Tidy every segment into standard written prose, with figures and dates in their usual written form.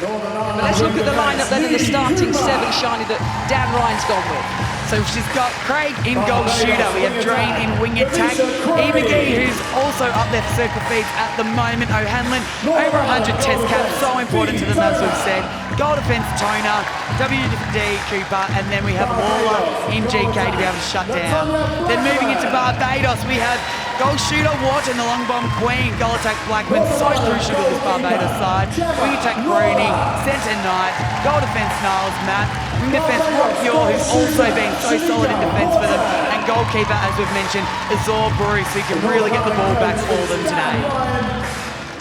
But let's look at the lineup then in the starting 7, Shani, that Dan Ryan's gone with. So she's got Craig in goal shooter. We have Drain in wing attack. E. McGee, who's also up there for circle feeds at the moment. O'Hanlon, over 100 test caps, so important to them, as we've said. Goal defence, Toner. WD, Cooper. And then we have Waller in GK to be able to shut down. Then moving into Barbados, we have goal shooter Watt and the long bomb Queen. Goal attack Blackman, so crucial to this Barbados side. Wing attack Rooney, centre Knight. Goal defence Niles, Matt. Wing defence Rock Yor, who's also been so solid in defence for them. And goalkeeper, as we've mentioned, Azor Bruce, who can really get the ball back for them today.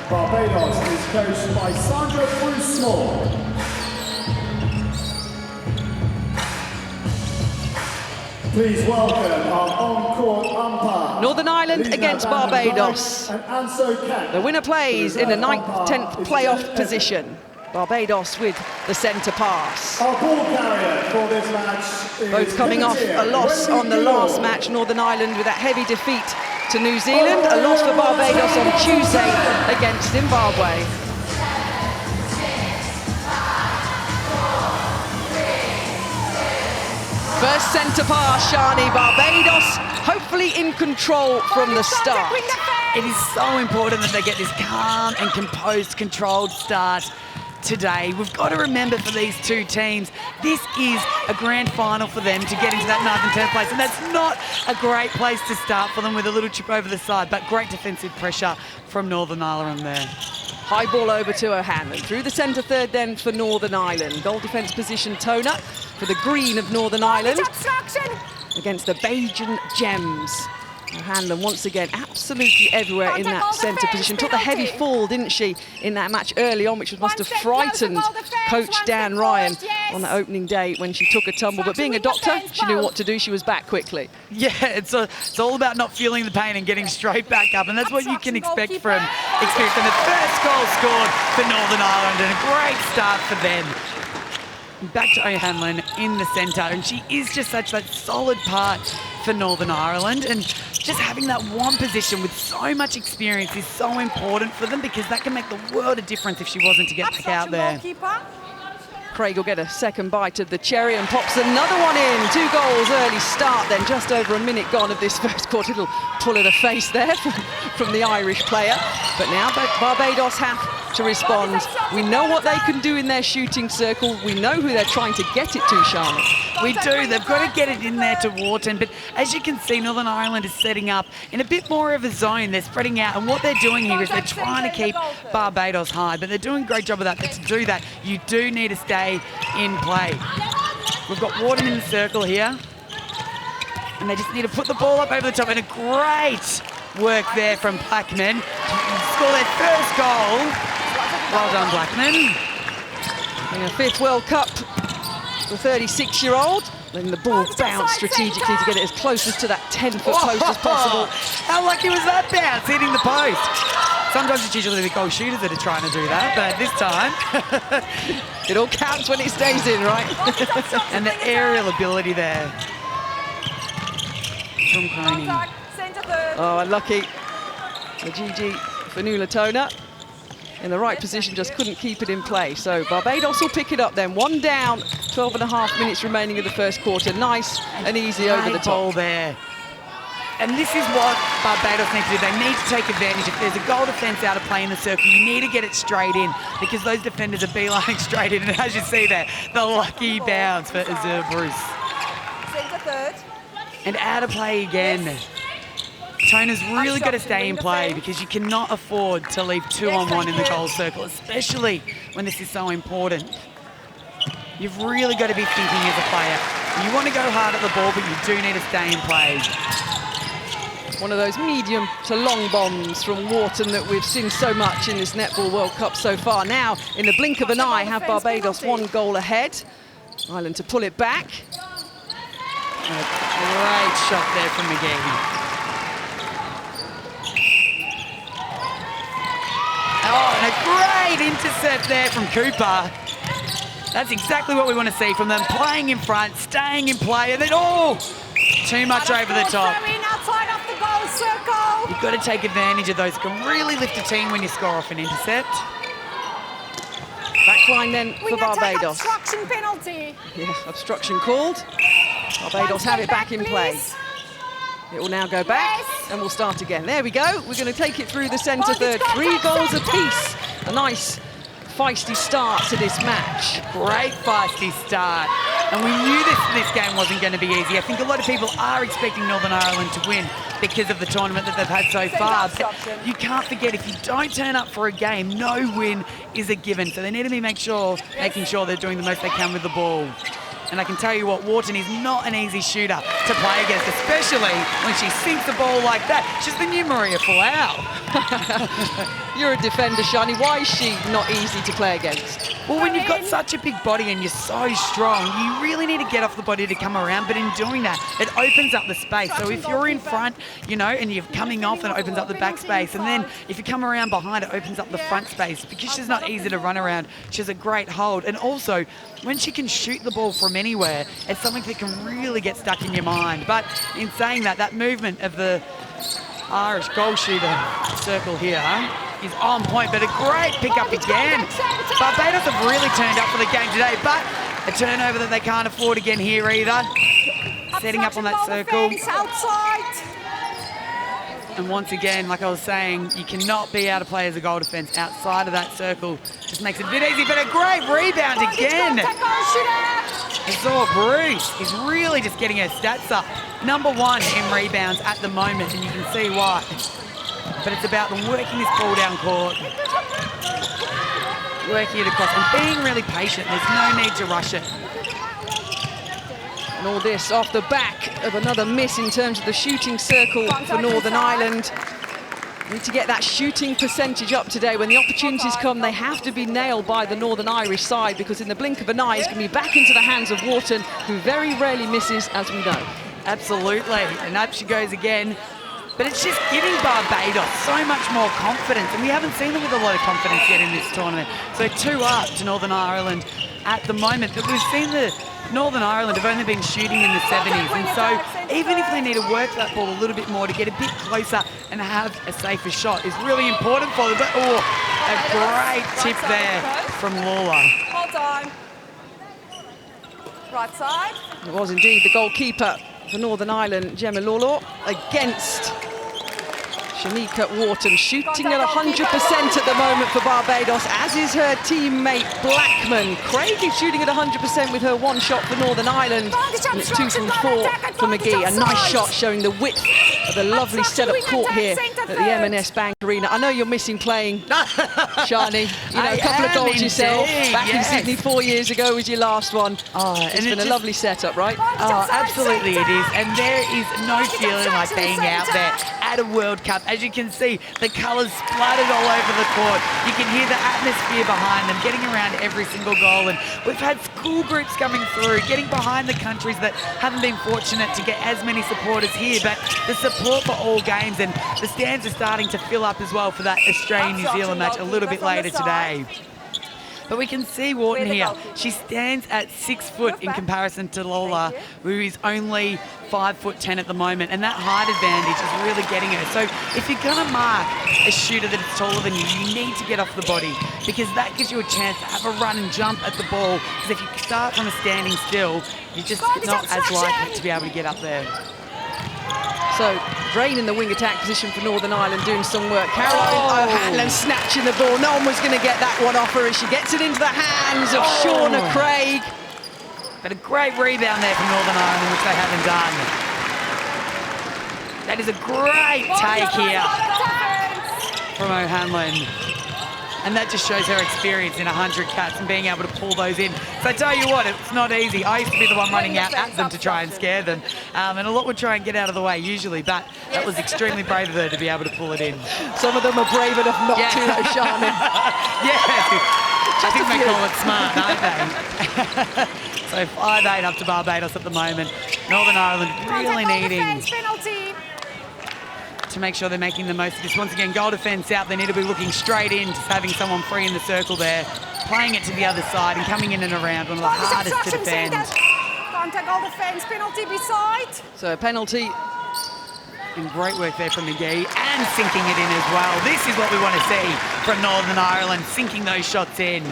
Barbados is coached by Sandra Bruce Small. Please welcome our on-court umpire. Northern Ireland against Barbados. The winner plays in the 9th, 10th playoff position. Barbados with the centre pass. Our ball carrier for this match is both coming off a loss on the last match. Northern Ireland with that heavy defeat to New Zealand. A loss for Barbados on Tuesday against Zimbabwe. First centre pass, Shani. Barbados hopefully in control from the start. It is so important that they get this calm and composed, controlled start today. We've got to remember for these two teams, this is a grand final for them to get into that 9th and 10th place, and that's not a great place to start for them with a little chip over the side, but great defensive pressure from Northern Ireland there. High ball over to O'Hanlon. Through the centre third then for Northern Ireland. Goal defence position Toner for the green of Northern Ireland against the Bajan Gems. O'Hanlon once again absolutely everywhere in that centre position. Took the heavy fall, didn't she, in that match early on, which must have frightened coach Dan Ryan on the opening day when she took a tumble. But being a doctor, she knew what to do. She was back quickly. Yeah, it's all about not feeling the pain and getting straight back up, and that's what you can expect from experience. And the first goal scored for Northern Ireland, and a great start for them. Back to O'Hanlon in the centre, and she is just such that solid part for Northern Ireland, and just having that one position with so much experience is so important for them, because that can make the world of difference if she wasn't to get back out there. Craig will get a second bite of the cherry and pops another one in. 2 goals early start then, just over a minute gone of this first quarter. Little pull of the face there from the Irish player. But now Barbados have to respond. We know what they can do in their shooting circle. We know who they're trying to get it to, Charlotte. We do. They've got to get it in there to Wharton. But as you can see, Northern Ireland is setting up in a bit more of a zone. They're spreading out. And what they're doing here is they're trying to keep Barbados high. But they're doing a great job of that. But to do that, you do need to stay in play. We've got Wharton in the circle here. And they just need to put the ball up over the top. And a great work there from Blackman to score their first goal. Well done, Blackman. In a 5th World Cup, the 36-year-old, letting the ball bounce strategically to get it as close as to that 10-foot post as possible. How lucky was that bounce, hitting the post? Sometimes it's usually the goal shooters that are trying to do that, but this time... it all counts when it stays in, right? And the aerial ability there from Crony. Oh, unlucky. The GG for Nuala Toner. In the right position, just couldn't keep it in play. So Barbados will pick it up then. 1 down, 12.5 minutes remaining of the first quarter. Nice and easy over the top there. And this is what Barbados need to do. They need to take advantage. If there's a goal defence out of play in the circle, you need to get it straight in, because those defenders are beelining straight in. And as you see there, the lucky bounce for Azur Bruce. And out of play again. Toner's really got to stay in play, because you cannot afford to leave 2-on-1 in the goal circle, especially when this is so important. You've really got to be thinking as a player. You want to go hard at the ball, but you do need to stay in play. One of those medium to long bombs from Wharton that we've seen so much in this Netball World Cup so far. Now, in the blink of an eye, have Barbados 1 goal ahead. Ireland to pull it back. A great shot there from McGee. Oh, and a great intercept there from Cooper. That's exactly what we want to see from them. Playing in front, staying in play, and then, too much over the top. You've got to take advantage of those. You can really lift a team when you score off an intercept. Back line then for Barbados. Obstruction penalty. Yeah, obstruction called. Barbados have it back in play. It will now go back, and we'll start again. There we go. We're going to take it through the centre third. 3 goals apiece. A nice feisty start to this match. Great feisty start. And we knew this game wasn't going to be easy. I think a lot of people are expecting Northern Ireland to win because of the tournament that they've had so far. But you can't forget, if you don't turn up for a game, no win is a given. So they need to be making sure they're doing the most they can with the ball. And I can tell you what, Wharton is not an easy shooter to play against, especially when she sinks the ball like that. She's the new Maria Folau. You're a defender, Shani. Why is she not easy to play against? Well, when you've got such a big body and you're so strong, you really need to get off the body to come around. But in doing that, it opens up the space. So if you're in front, you know, and you're coming off, and it opens up the back space. And then if you come around behind, it opens up the front space. Because she's not easy to run around, she has a great hold. And also, when she can shoot the ball from anywhere, it's something that can really get stuck in your mind. But in saying that, that movement of the Irish goal shooter circle here is on point, but a great pick-up again. Barbados have really turned up for the game today, but a turnover that they can't afford again here either. Setting up on that circle. And once again, like I was saying, you cannot be able to play as a goal defence outside of that circle. Just makes it a bit easy, but a great rebound again. Azor Bruce is really just getting her stats up. #1 in rebounds at the moment, and you can see why. But it's about them working this ball down court, working it across, and being really patient. There's no need to rush it. And all this off the back of another miss in terms of the shooting circle for Northern Ireland. Need to get that shooting percentage up today. When the opportunities come, they have to be nailed by the Northern Irish side, because in the blink of an eye, it's going to be back into the hands of Wharton, who very rarely misses, as we know. Absolutely, and up she goes again. But it's just giving Barbados so much more confidence, and we haven't seen them with a lot of confidence yet in this tournament. So 2 up to Northern Ireland at the moment. But we've seen the Northern Ireland have only been shooting in the 70s, and so even if they need to work that ball a little bit more to get a bit closer and have a safer shot is really important for them. But a great tip there from Lawler. Hold on. Right side. It was indeed the goalkeeper for Northern Ireland, Gemma Lawler, against Shanika Wharton, shooting at 100% at the moment for Barbados, as is her teammate Blackman. Craig is shooting at 100% with her 1 shot for Northern Ireland, and it's 2 from 4 for McGee. A nice shot showing the width of the lovely set-up court here at the M&S Bank Arena. I know you're missing playing, Shani. You know, a couple of goals yourself. Back in Sydney 4 years ago was your last one. It's been a lovely setup, right? Oh, absolutely it is. And there is no feeling like being out there at a World Cup. As you can see, the colours splattered all over the court. You can hear the atmosphere behind them, getting around every single goal. And we've had school groups coming through, getting behind the countries that haven't been fortunate to get as many supporters here. But the support for all games, and the stands are starting to fill up as well for that Australia-New Zealand match a little bit later today. But we can see Wharton here. She stands at 6 foot in comparison to Lola, who is only 5'10" at the moment. And that height advantage is really getting her. So if you're going to mark a shooter that is taller than you, you need to get off the body, because that gives you a chance to have a run and jump at the ball. Because if you start from a standing still, you're just not as likely to be able to get up there. So, Drain in the wing attack position for Northern Ireland, doing some work. Caroline O'Hanlon snatching the ball. No one was going to get that one off her as she gets it into the hands of Shauna Craig. But a great rebound there from Northern Ireland, which they haven't done. That is a great take here from O'Hanlon. And that just shows her experience in 100 cats and being able to pull those in. So I tell you what, it's not easy. I used to be the one running out at them to try and scare them. And a lot would try and get out of the way usually, but that was extremely brave of her to be able to pull it in. Some of them are brave enough not to, though, Shani. Yeah, I think they call it smart, don't they? So 5-8 up to Barbados at the moment. Northern Ireland really needing to make sure they're making the most of this. Once again, goal defence out. They need to be looking straight in, just having someone free in the circle there, playing it to the other side and coming in and around, one of the hardest to defend. Contact goal defence, penalty beside. So a penalty. And great work there from McGee, and sinking it in as well. This is what we want to see from Northern Ireland, sinking those shots in.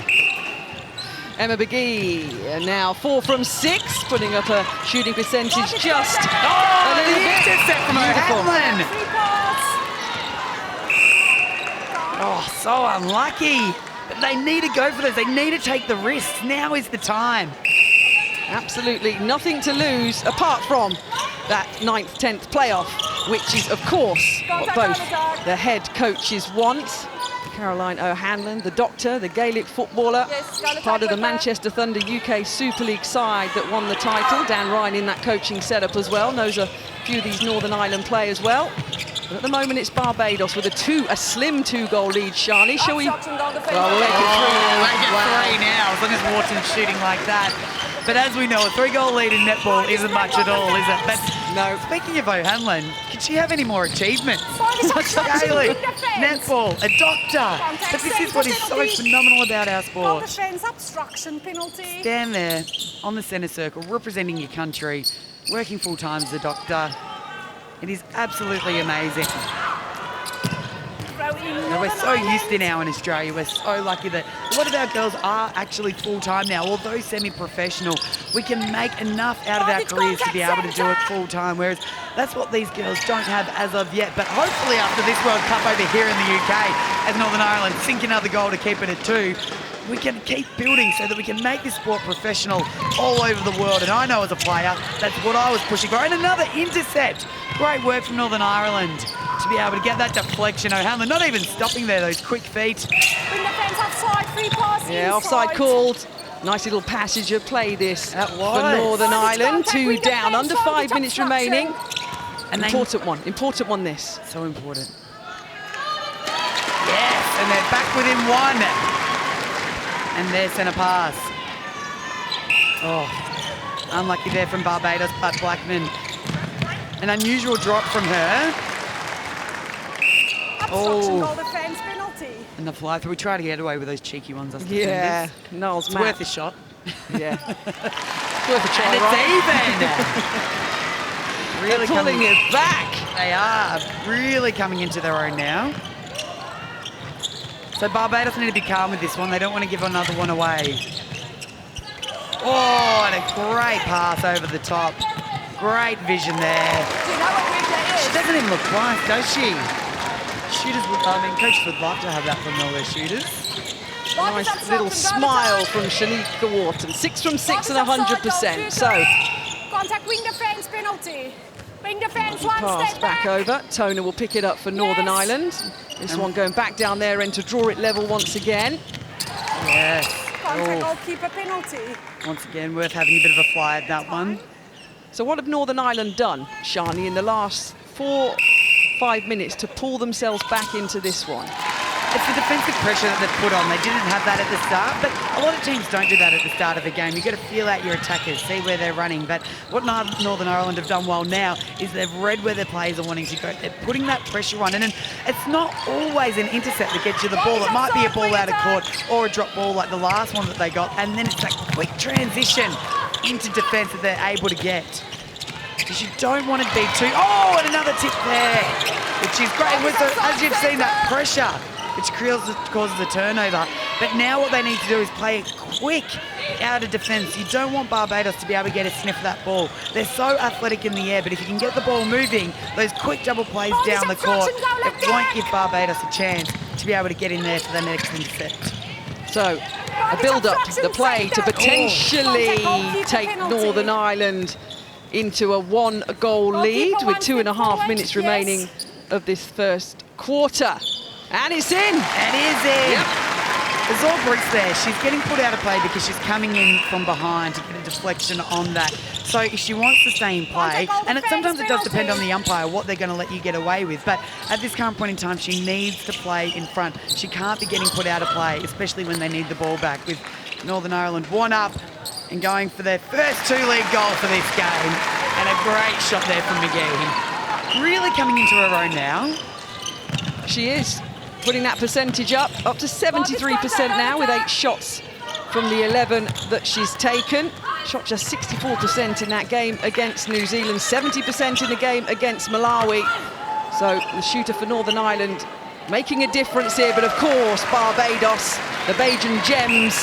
Emma McGee now 4 from 6, putting up a shooting percentage just a little bit. Intercept from O'Hanlon. Oh, so unlucky. But they need to go for this. They need to take the risks. Now is the time. Absolutely nothing to lose apart from that 9th, 10th playoff, which is, of course, what both the head coaches want. Caroline O'Hanlon, the doctor, the Gaelic footballer, part of the Manchester Thunder UK Super League side that won the title. Dan Ryan in that coaching setup as well, knows a few of these Northern Ireland players well. But at the moment it's Barbados with a slim 2-goal lead. Shani, shall we? Well, we'll make it 3 now. Make it 3 now, as long as Wharton's shooting like that. But as we know, a 3-goal lead in netball isn't much at all, is it? But no. Speaking of O'Hanlon, can she have any more achievements? Gaelic, netball, a doctor. But this is what is so phenomenal about our sport. Defense obstruction penalty. Stand there on the centre circle, representing your country, working full time as a doctor. It is absolutely amazing. Now, we're so used to now in Australia, we're so lucky that a lot of our girls are actually full-time now, although semi-professional. We can make enough out of our careers to be able to do it full-time, whereas that's what these girls don't have as of yet. But hopefully after this World Cup over here in the UK, as Northern Ireland sink another goal to keep it at 2, we can keep building so that we can make this sport professional all over the world. And I know as a player, that's what I was pushing for. And another intercept. Great work from Northern Ireland to be able to get that deflection. O'Hanlon not even stopping there, those quick feet. Yeah, offside called. Nice little passage of play this for Northern Ireland. 2 down, under 5 minutes remaining. And important one this. So important. Yes, and they're back within 1. And their centre pass. Oh, unlucky there from Barbados, but Blackman. An unusual drop from her. Goal defense penalty. And the fly through. We try to get away with those cheeky ones, us defenders. Yeah, Noel's it's worth a shot. Yeah. It's worth a try, and it's right? even. Really pulling it back. They are really coming into their own now. So Barbados need to be calm with this one. They don't want to give another one away. Oh, and a great pass over the top. Great vision there. Do you know what weekday is? She doesn't even look twice, does she? Coaches would love to have that from all their shooters. Nice little smile from Shanika Wharton. 6 from 6 and 100%. So, contact wing defense penalty. Wing defense, one pass step back over. Toner will pick it up for Northern Ireland. This one going back down there and to draw it level once again. Yes. Contact goalkeeper penalty. Once again, worth having a bit of a fly at that one. So what have Northern Ireland done, Shani, in the last 4-5 minutes to pull themselves back into this one? It's the defensive pressure that they've put on. They didn't have that at the start, but a lot of teams don't do that at the start of a game. You've got to feel out your attackers, see where they're running. But what Northern Ireland have done well now is they've read where their players are wanting to go. They're putting that pressure on. And it's not always an intercept that gets you the ball. It might be a ball out of court or a drop ball like the last one that they got. And then it's that quick transition into defence that they're able to get. Because you don't want to be too... Oh, and another tip there, which is great. As you've seen, that pressure, which causes a turnover. But now what they need to do is play it quick out of defence. You don't want Barbados to be able to get a sniff of that ball. They're so athletic in the air, but if you can get the ball moving, those quick double plays down the court, it won't give Barbados a chance to be able to get in there for the next intercept. So, a build-up, the play to potentially take Northern Ireland into a 1-goal lead with 2.5 minutes remaining of this first quarter. And it's in. And it is in. Yep. There's all Bruce there. She's getting put out of play because she's coming in from behind to get a deflection on that. So if she wants to stay in play, and sometimes it does depend on the umpire what they're going to let you get away with, but at this current point in time, she needs to play in front. She can't be getting put out of play, especially when they need the ball back, with Northern Ireland 1 up and going for their first 2-league goal for this game. And a great shot there from McGee. Really coming into her own now. She is. Putting that percentage up to 73% now with 8 shots from the 11 that she's taken. Shot just 64% in that game against New Zealand, 70% in the game against Malawi. So the shooter for Northern Ireland making a difference here, but of course Barbados, the Bajan Gems,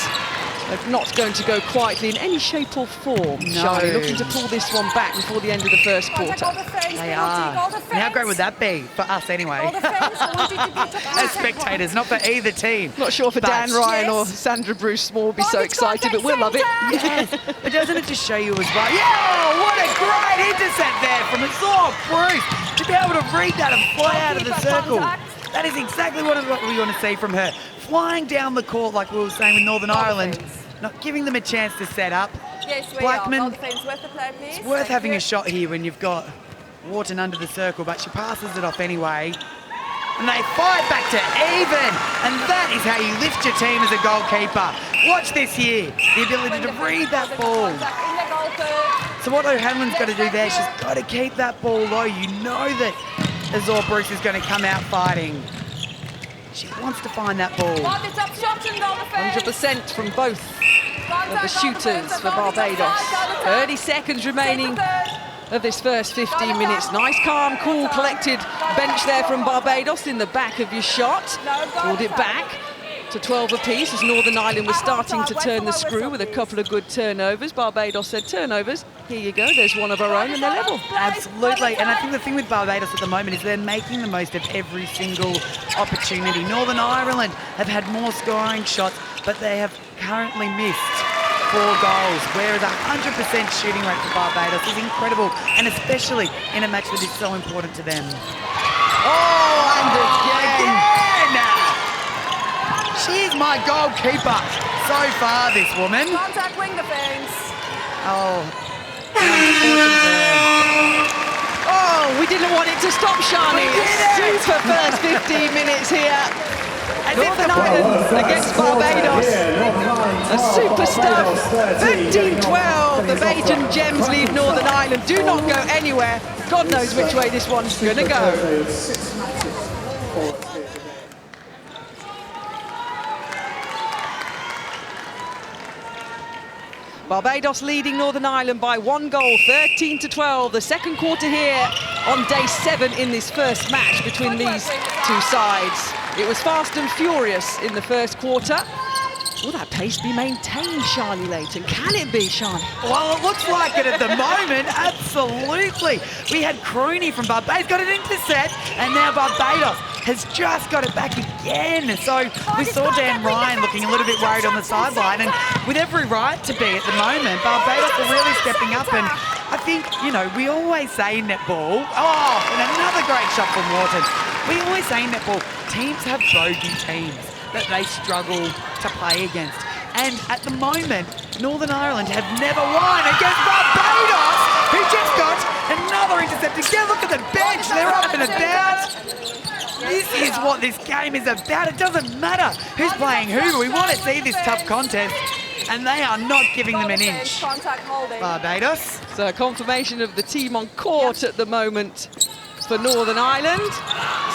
not going to go quietly in any shape or form. No. Charlie looking to pull this one back before the end of the first quarter. They are. And how great would that be for us anyway? As spectators, not for either team. Not sure for Dan Ryan or Sandra Bruce Small will be so excited, but we'll love it. Yes. But doesn't it just show you as well? Yeah, what a great intercept there from Azor Bruce. To be able to read that and fly out of the circle. That is exactly what we want to see from her. Flying down the court like we were saying with Northern Ireland, not giving them a chance to set up. Yes, Blackman, it's worth having a shot here when you've got Wharton under the circle, but she passes it off anyway. And they fight back to even. And that is how you lift your team as a goalkeeper. Watch this here, the ability to read that ball. So what O'Hanlon's got to do there, she's got to keep that ball low. You know that Azor Bruce is going to come out fighting. She wants to find that ball. 100% from both of the shooters for Barbados. 30 seconds remaining of this first 15 minutes. Nice, calm, cool, collected bench there from Barbados in the back of your shot. Pulled it back to 12 apiece as Northern Ireland was starting to turn the screw with a couple of good turnovers. Barbados said, turnovers, here you go, there's one of our own, and they're level. Absolutely, and I think the thing with Barbados at the moment is they're making the most of every single opportunity. Northern Ireland have had more scoring shots, but they have currently missed 4 goals, whereas 100% shooting rate for Barbados is incredible, and especially in a match that is so important to them. Oh, and again! She is my goalkeeper so far, this woman. Contact wing defence. Oh, we didn't want it to stop, Shani. Super first 15 minutes here. Northern Ireland against Barbados. A super stuff. 13-12. The Bajan Gems leave Northern Ireland. Do not go anywhere. God knows which way this one's going to go. Barbados leading Northern Ireland by 1 goal, 13-12. The second quarter here on day 7 in this first match between these two sides. It was fast and furious in the first quarter. Will that pace be maintained, Charlie Layton? Can it be, Charlie? Well, it looks like it at the moment, absolutely. We had Crooney from Barbados, got an intercept, and now Barbados has just got it back again. So we saw Dan Ryan looking a little bit worried on the sideline, and with every right to be at the moment, Barbados are really stepping up, and I think, you know, we always say in netball, and another great shot from Wharton. We always say in netball, teams have bogey teams that they struggle to play against. And at the moment, Northern Ireland have never won against Barbados, who just got another intercept. Again, look at the bench, they're up and about. This is what this game is about. It doesn't matter who's playing who. We want to see this tough contest, and they are not giving them an inch. Barbados. So confirmation of the team on court at the moment for Northern Ireland.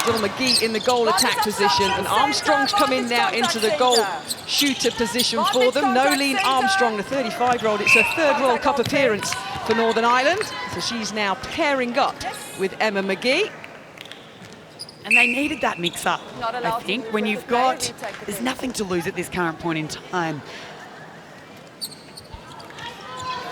Still McGee in the goal attack position, and Armstrong's come in now into the goal shooter position for them. Nolene Armstrong, the 35-year-old. It's her 3rd World Cup appearance for Northern Ireland. So she's now pairing up with Emma McGee. And they needed that mix-up, I think, when you've got... There's nothing to lose at this current point in time.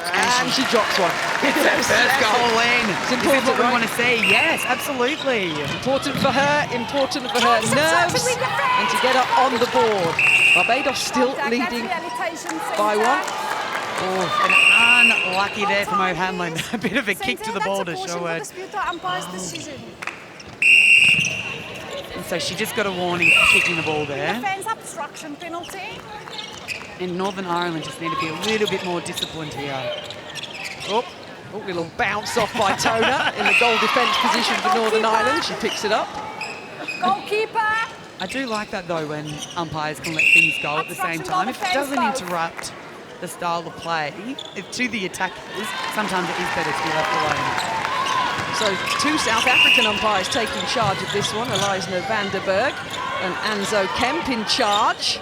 And she drops one. It's her first goal in. It's important, this is what we want to see. Yes, absolutely. Important for her nerves, and to get up on the board. Barbados still leading by 1. Oh, and unlucky there from O'Hanlon. A bit of a kick to the ball to show it. And so she just got a warning for kicking the ball there. Defence obstruction penalty. And Northern Ireland just need to be a little bit more disciplined here. Oh, little bounce off by Tona in the goal defence position for Northern Ireland. She picks it up. Goalkeeper. I do like that though when umpires can let things go at the same time. If it doesn't interrupt the style of play to the attackers, sometimes it is better to be left alone. So 2 South African umpires taking charge of this one. Elisna Vanderberg and Anzo Kemp in charge.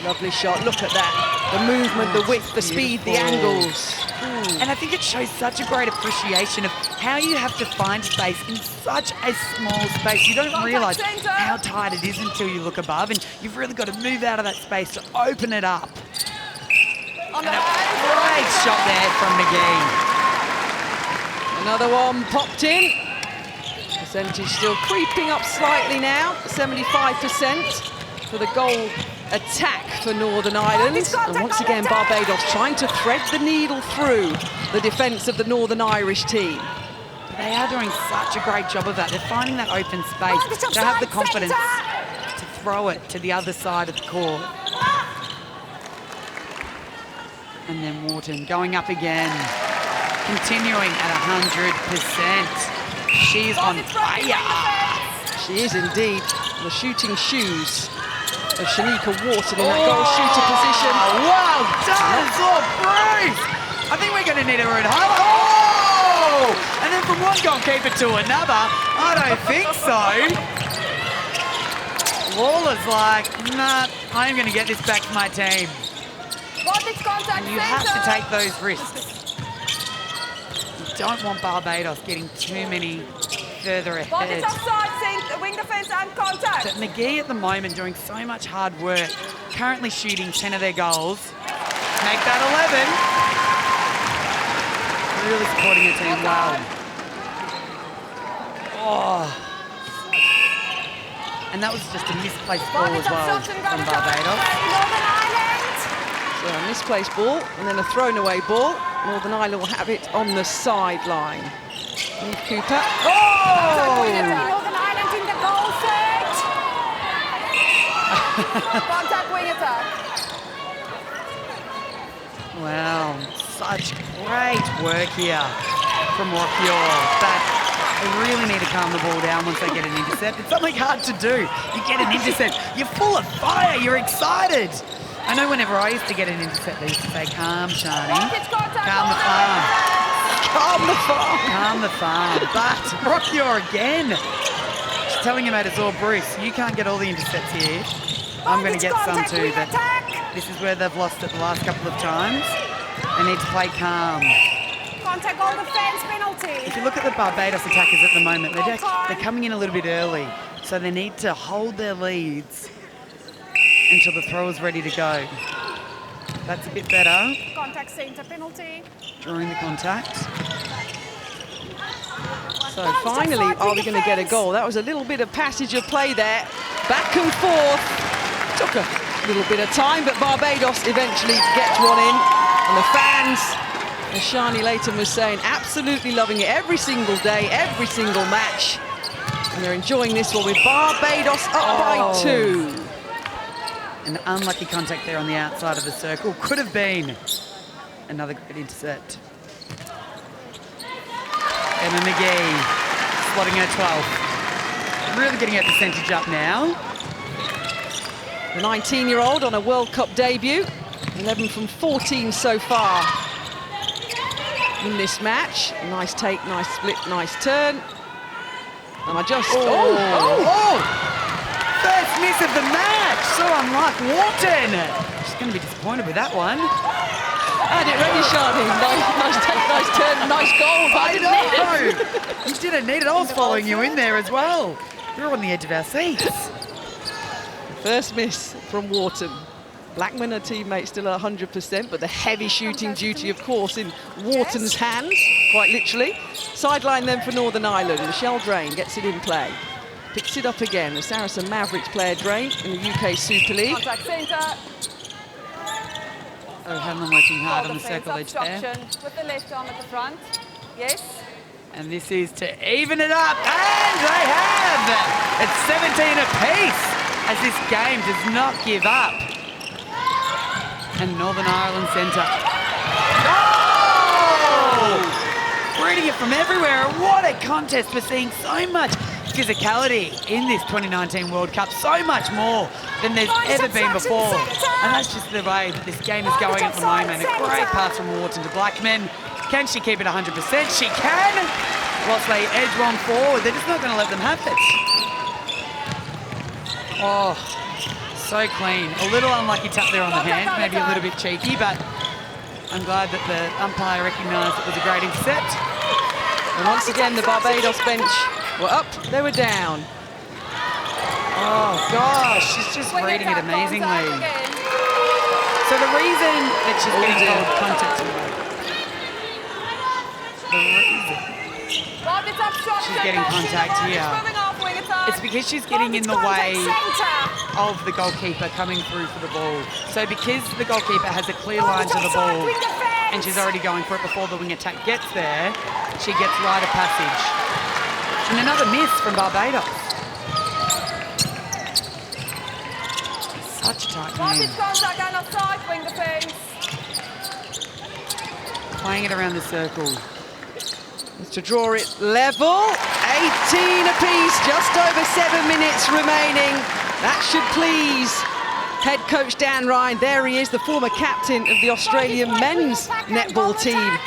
Lovely shot, look at that. The movement, the width, the speed, the angles. And I think it shows such a great appreciation of how you have to find space in such a small space. You don't realise how tight it is until you look above, and you've really got to move out of that space to open it up. And a great shot there from McGee. Another one popped in. Percentage still creeping up slightly now, 75% for the goal attack for Northern Ireland. And once again, Barbados trying to thread the needle through the defence of the Northern Irish team. They are doing such a great job of that. They're finding that open space to have the confidence to throw it to the other side of the court. And then Wharton going up again, continuing at 100%. She's on fire. She is indeed. The shooting shoes of Shanika Wharton in that goal shooter position. Well done, Zor Bruce. I think we're going to need her at home. Oh! And then from one goalkeeper to another. I don't think so. Lawler's like, nah, I'm going to get this back to my team. And you have to take those risks. You don't want Barbados getting too many further ahead. Wing defence and contact. But McGee at the moment doing so much hard work, currently shooting 10 of their goals. Make that 11. Really supporting your team well. Oh. And that was just a misplaced ball as well from Barbados. So a misplaced ball and then a thrown away ball. Northern Ireland will have it on the sideline. Cooper. Oh! Northern Ireland in the goal set. Contact wing attack. Wow, such great work here from Rockyaw. But they really need to calm the ball down once they get an intercept. It's something hard to do. You get an intercept, you're full of fire, you're excited. I know whenever I used to get an intercept, they used to say, calm, Shani, calm the farm. Calm the farm. Calm the farm. But Rockyaw again. She's telling him at Zor Bruce, you can't get all the intercepts here. I'm going to get some too. But this is where they've lost it the last couple of times. They need to play calm. Contact goal defence penalty. If you look at the Barbados attackers at the moment, they're coming in a little bit early. So they need to hold their leads until the thrower's ready to go. That's a bit better. Contact centre penalty. Drawing the contact. So finally, are we going to get a goal? That was a little bit of passage of play there. Back and forth. Took a little bit of time, but Barbados eventually gets one in. And the fans, as Shani Layton was saying, absolutely loving it every single day, every single match. And they're enjoying this one with Barbados up by 2. An unlucky contact there on the outside of the circle. Could have been another great intercept. Emma McGee slotting her 12th. Really getting her percentage up now. The 19-year-old on a World Cup debut. 11 from 14 so far in this match. Nice take, nice split, nice turn. And I just... First miss of the match, so unlike Wharton. She's going to be disappointed with that one. Had it ready, Shani. Nice take, nice turn, nice goal, but I didn't need it. You didn't need it. I was following you in there as well. We were on the edge of our seats. First miss from Wharton. Blackman, her teammate, still at 100%, but the heavy shooting duty, of course, in Wharton's hands, quite literally. Sideline then for Northern Ireland. Michelle Drain gets it in play. Picks it up again. The Saracen Mavericks player Drain in the UK Super League. Contact centre. O'Hanlon working hard on the circle edge there. With the left arm at the front. Yes. And this is to even it up. And they have! It's 17 apiece as this game does not give up. And Northern Ireland centre. Oh! Reading it from everywhere. What a contest. We're seeing so much physicality in this 2019 World Cup. So much more than there's ever been before. And that's just the way that this game is going at the moment. A great pass from Wharton to Blackman. Can she keep it 100%? She can! Whilst they edge one forward, they're just not going to let them have it. Oh, so clean. A little unlucky tap there on the hand, maybe a little bit cheeky, but I'm glad that the umpire recognised it was a great intercept. And once again, the Barbados bench were up, they were down. Oh, gosh, she's just reading it amazingly. So the reason that she's getting told contact, she's getting contact here, it's because she's getting in the way of the goalkeeper coming through for the ball. So because the goalkeeper has a clear line to the ball and she's already going for it before the wing attack gets there, she gets rite of passage. And another miss from Barbados. Such a tight game. Playing it around the circle. It's to draw it level. 18 apiece, just over 7 minutes remaining. That should please head coach Dan Ryan. There he is, the former captain of the Australian men's netball team.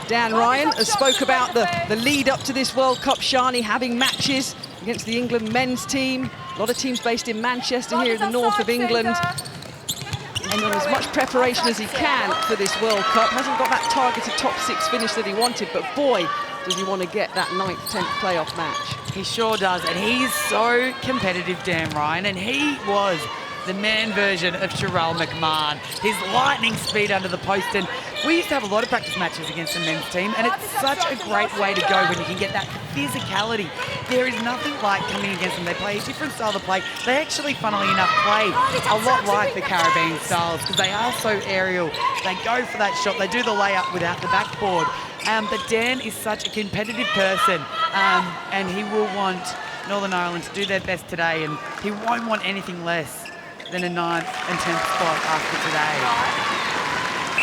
Dan Ryan has spoke about the lead up to this World Cup, Shani, having matches against the England men's team. A lot of teams based in Manchester here in the north of England. And done as much preparation as he can for this World Cup. Hasn't got that targeted top 6 finish that he wanted, but boy, does he want to get that 9th, 10th playoff match. He sure does, and he's so competitive, Dan Ryan, and he was the man version of Terrell McMahon. His lightning speed under the post, and we used to have a lot of practice matches against the men's team, and it's such a great way to go when you can get that physicality. There is nothing like coming against them. They play a different style of play. They actually, funnily enough, play a lot like the Caribbean styles because they are so aerial. They go for that shot. They do the layup without the backboard. But Dan is such a competitive person, and he will want Northern Ireland to do their best today, and he won't want anything less than a 9th and 10th spot after today.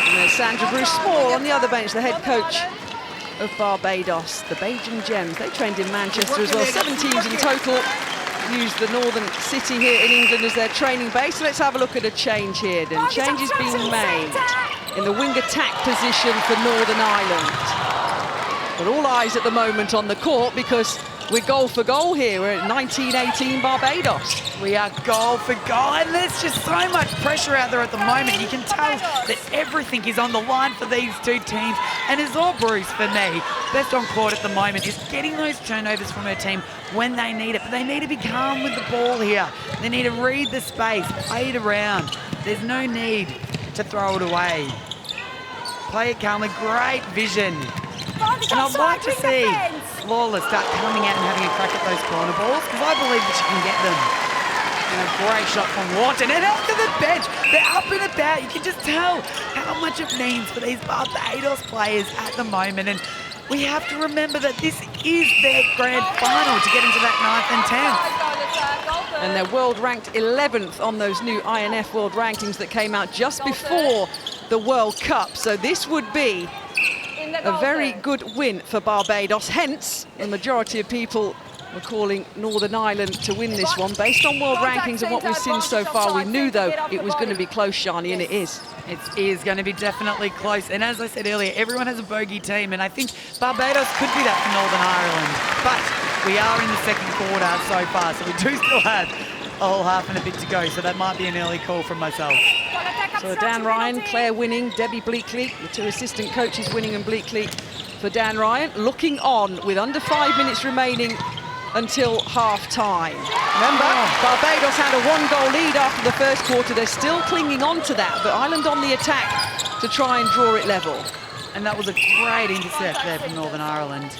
And there's Sandra Bruce-Small on the other bench, the head coach of Barbados, the Bajan Gems. They trained in Manchester as well. 7 teams in total use the northern city here in England as their training base. So let's have a look at a change here then. Change is being made in the wing attack position for Northern Ireland. But all eyes at the moment on the court because we're goal for goal here. We're at 19-18 Barbados. We are goal for goal, and there's just so much pressure out there at the moment. You can tell that everything is on the line for these two teams, and it's all Bruce for me. Best on court at the moment is getting those turnovers from her team when they need it, but they need to be calm with the ball here. They need to read the space, play it around. There's no need to throw it away. Play it calmly, great vision. And I'd like to see Lawler start coming out and having a crack at those corner balls because I believe that she can get them. And a great shot from Wharton. And out to the bench. They're up and about. You can just tell how much it means for these Barbados players at the moment. And we have to remember that this is their grand final to get into that 9th and 10th. And they're world ranked 11th on those new INF world rankings that came out just before the World Cup. So this would be a very good win for Barbados. Hence, the majority of people were calling Northern Ireland to win this one. Based on world rankings and what we've seen so far, we knew, though, it was going to be close, Shani, and it is. It is going to be definitely close. And as I said earlier, everyone has a bogey team, and I think Barbados could be that for Northern Ireland. But we are in the second quarter so far, so we do still have a whole half and a bit to go, so that might be an early call from myself. So Dan Ryan, Claire winning, Debbie Bleakley, the 2 assistant coaches winning and Bleakley for Dan Ryan, looking on with under 5 minutes remaining until half-time. Remember, Barbados had a 1-goal lead after the first quarter. They're still clinging on to that, but Ireland on the attack to try and draw it level. And that was a great intercept there from Northern Ireland,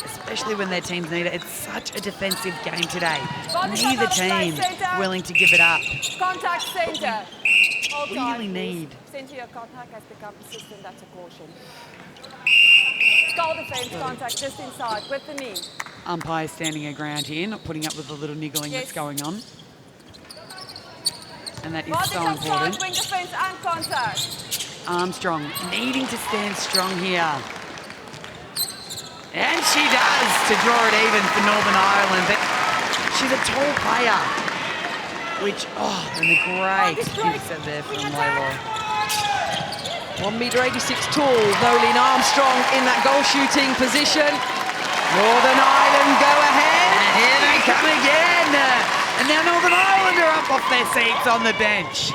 especially when their teams need it. It's such a defensive game today. Neither team willing to give it up. Contact center. We really need. Center your contact has become persistent, that's a caution. Goal defense contact just inside with the knee. Umpire standing her ground here, not putting up with the little niggling that's going on. And that is so important. Wing defense and contact. Armstrong needing to stand strong here. And she does to draw it even for Northern Ireland. But she's a tall player, which, and the great intercept there from Layla. 1-metre-86 tall, Nolene Armstrong in that goal-shooting position. Northern Ireland go ahead. And here they come again. And now Northern Ireland are up off their seats on the bench.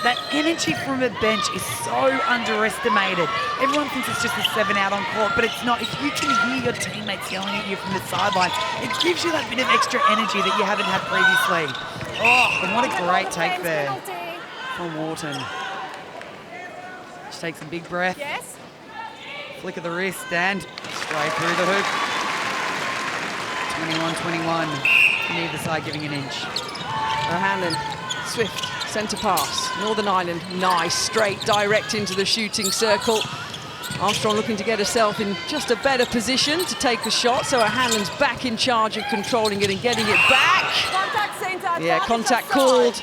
that energy from a bench is so underestimated. Everyone thinks it's just a 7 out on court, but it's not. If you can hear your teammates yelling at you from the sideline, it gives you that bit of extra energy that you haven't had previously. Oh, and what a great take there from Wharton. Just takes a big breath. Yes. Flick of the wrist and straight through the hoop. 21-21. Neither side giving an inch. O'Hanlon, swift centre pass. Northern Ireland, nice, straight, direct into the shooting circle. Armstrong looking to get herself in just a better position to take the shot. So O'Hanlon's back in charge of controlling it and getting it back. Contact centre. Yeah, contact called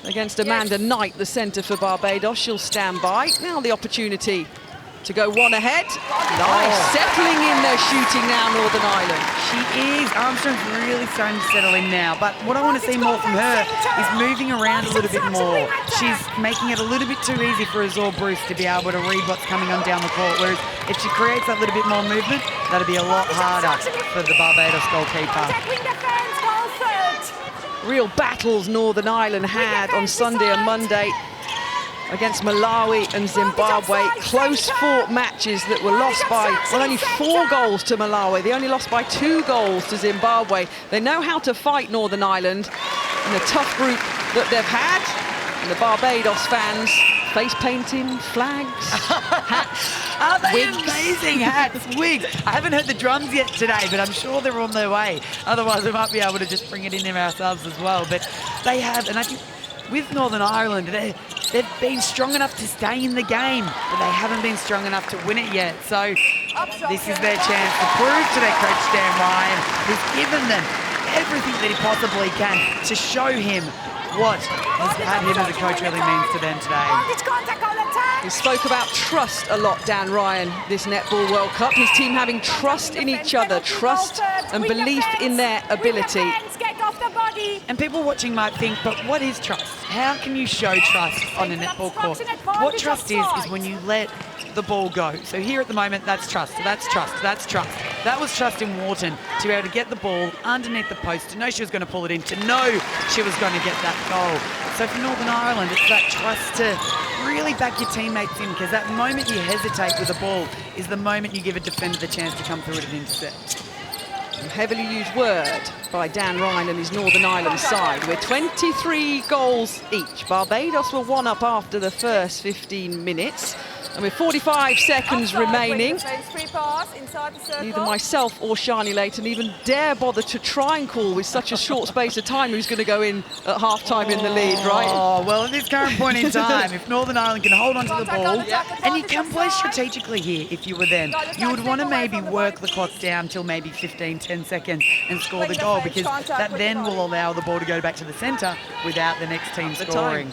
against Amanda Knight, the centre for Barbados. She'll stand by. Now the opportunity to go one ahead. Nice, settling in their shooting now, Northern Ireland. She is. Armstrong's really starting to settle in now. But what I want to see more from her is moving around a little bit more. She's making it a little bit too easy for Azor Bruce to be able to read what's coming on down the court. Whereas if she creates that little bit more movement, that'll be a lot harder for the Barbados goalkeeper. Real battles Northern Ireland had on Sunday and Monday against Malawi and Zimbabwe. Close fought matches that were lost by, well, only 4 goals to Malawi. They only lost by 2 goals to Zimbabwe. They know how to fight, Northern Ireland, in a tough group that they've had. And the Barbados fans, face painting, flags, hats, Aren't they wigs. amazing hats, wigs? I haven't heard the drums yet today, but I'm sure they're on their way. Otherwise, we might be able to just bring it in there ourselves as well. But they have, and I think with Northern Ireland, they've been strong enough to stay in the game, but they haven't been strong enough to win it yet. So this is their chance to prove to their coach, Dan Ryan, who's given them everything that he possibly can to show him what has had him as a coach really means to them today. He spoke about trust a lot, Dan Ryan, this Netball World Cup. His team having trust in each other, trust and belief in their ability. And people watching might think, but what is trust? How can you show trust on a netball court? What trust is when you let the ball go. So here at the moment, that's trust, that's trust, that's trust. That was trust in Wharton to be able to get the ball underneath the post, to know she was going to pull it in, to know she was going to get that goal. So for Northern Ireland, it's that trust to really back your teammates in, because that moment you hesitate with the ball is the moment you give a defender the chance to come through at an intercept. A heavily used word by Dan Ryan and his Northern Ireland side. We're 23 goals each. Barbados were 1 up after the first 15 minutes. And with 45 seconds remaining, neither myself or Shani Layton even dare bother to try and call with such a short space of time who's going to go in at half-time in the lead, right? Oh, well, at this current point in time, if Northern Ireland can hold on to the ball, and you can play strategically here if you were them, you would want to maybe work the clock down till maybe 15, 10 seconds and score the goal, because that then will allow the ball to go back to the centre without the next team scoring.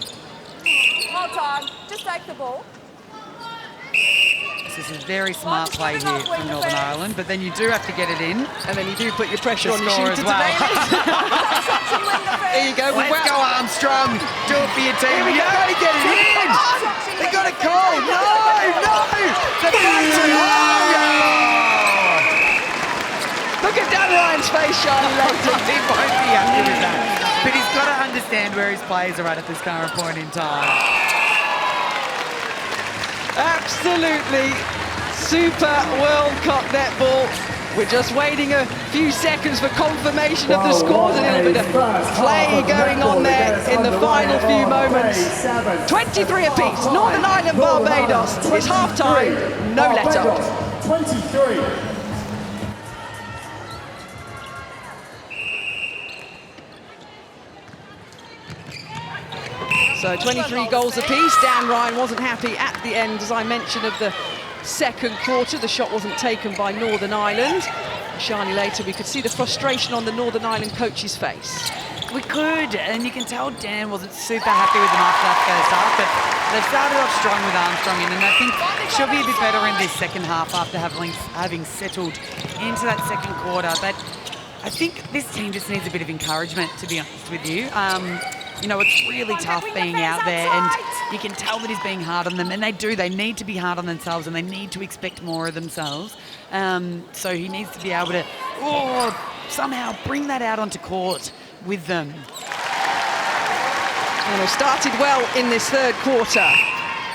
Hold on, just take the ball. This is a very smart play here from Northern Ireland, but then you do have to get it in. And then you do put your pressure on your score shooter as well. There you go. Let's go, Armstrong. Do it for your team. You got to get it in. They got a goal. No. The Look at Dan Ryan's face, Shani Layton. He won't be happy with that. But he's got to understand where his players are at this current point in time. Absolutely super World Cup netball. We're just waiting a few seconds for confirmation of the scores. A little bit of play going on there in the final few moments. 23 apiece. Northern Ireland, Barbados. It's half-time. No let-up. 23. So 23 goals apiece. Dan Ryan wasn't happy at the end, as I mentioned, of the second quarter. The shot wasn't taken by Northern Ireland. Shani later, we could see the frustration on the Northern Ireland coach's face. We could, and you can tell Dan wasn't super happy with them after that first half, but they've started off strong with Armstrong in, and I think she'll be a bit better in this second half after having settled into that second quarter. But I think this team just needs a bit of encouragement, to be honest with you. You know, it's really tough being out there, and you can tell that he's being hard on them, and they do. They need to be hard on themselves, and they need to expect more of themselves. So he needs to be able to somehow bring that out onto court with them. And they started well in this third quarter.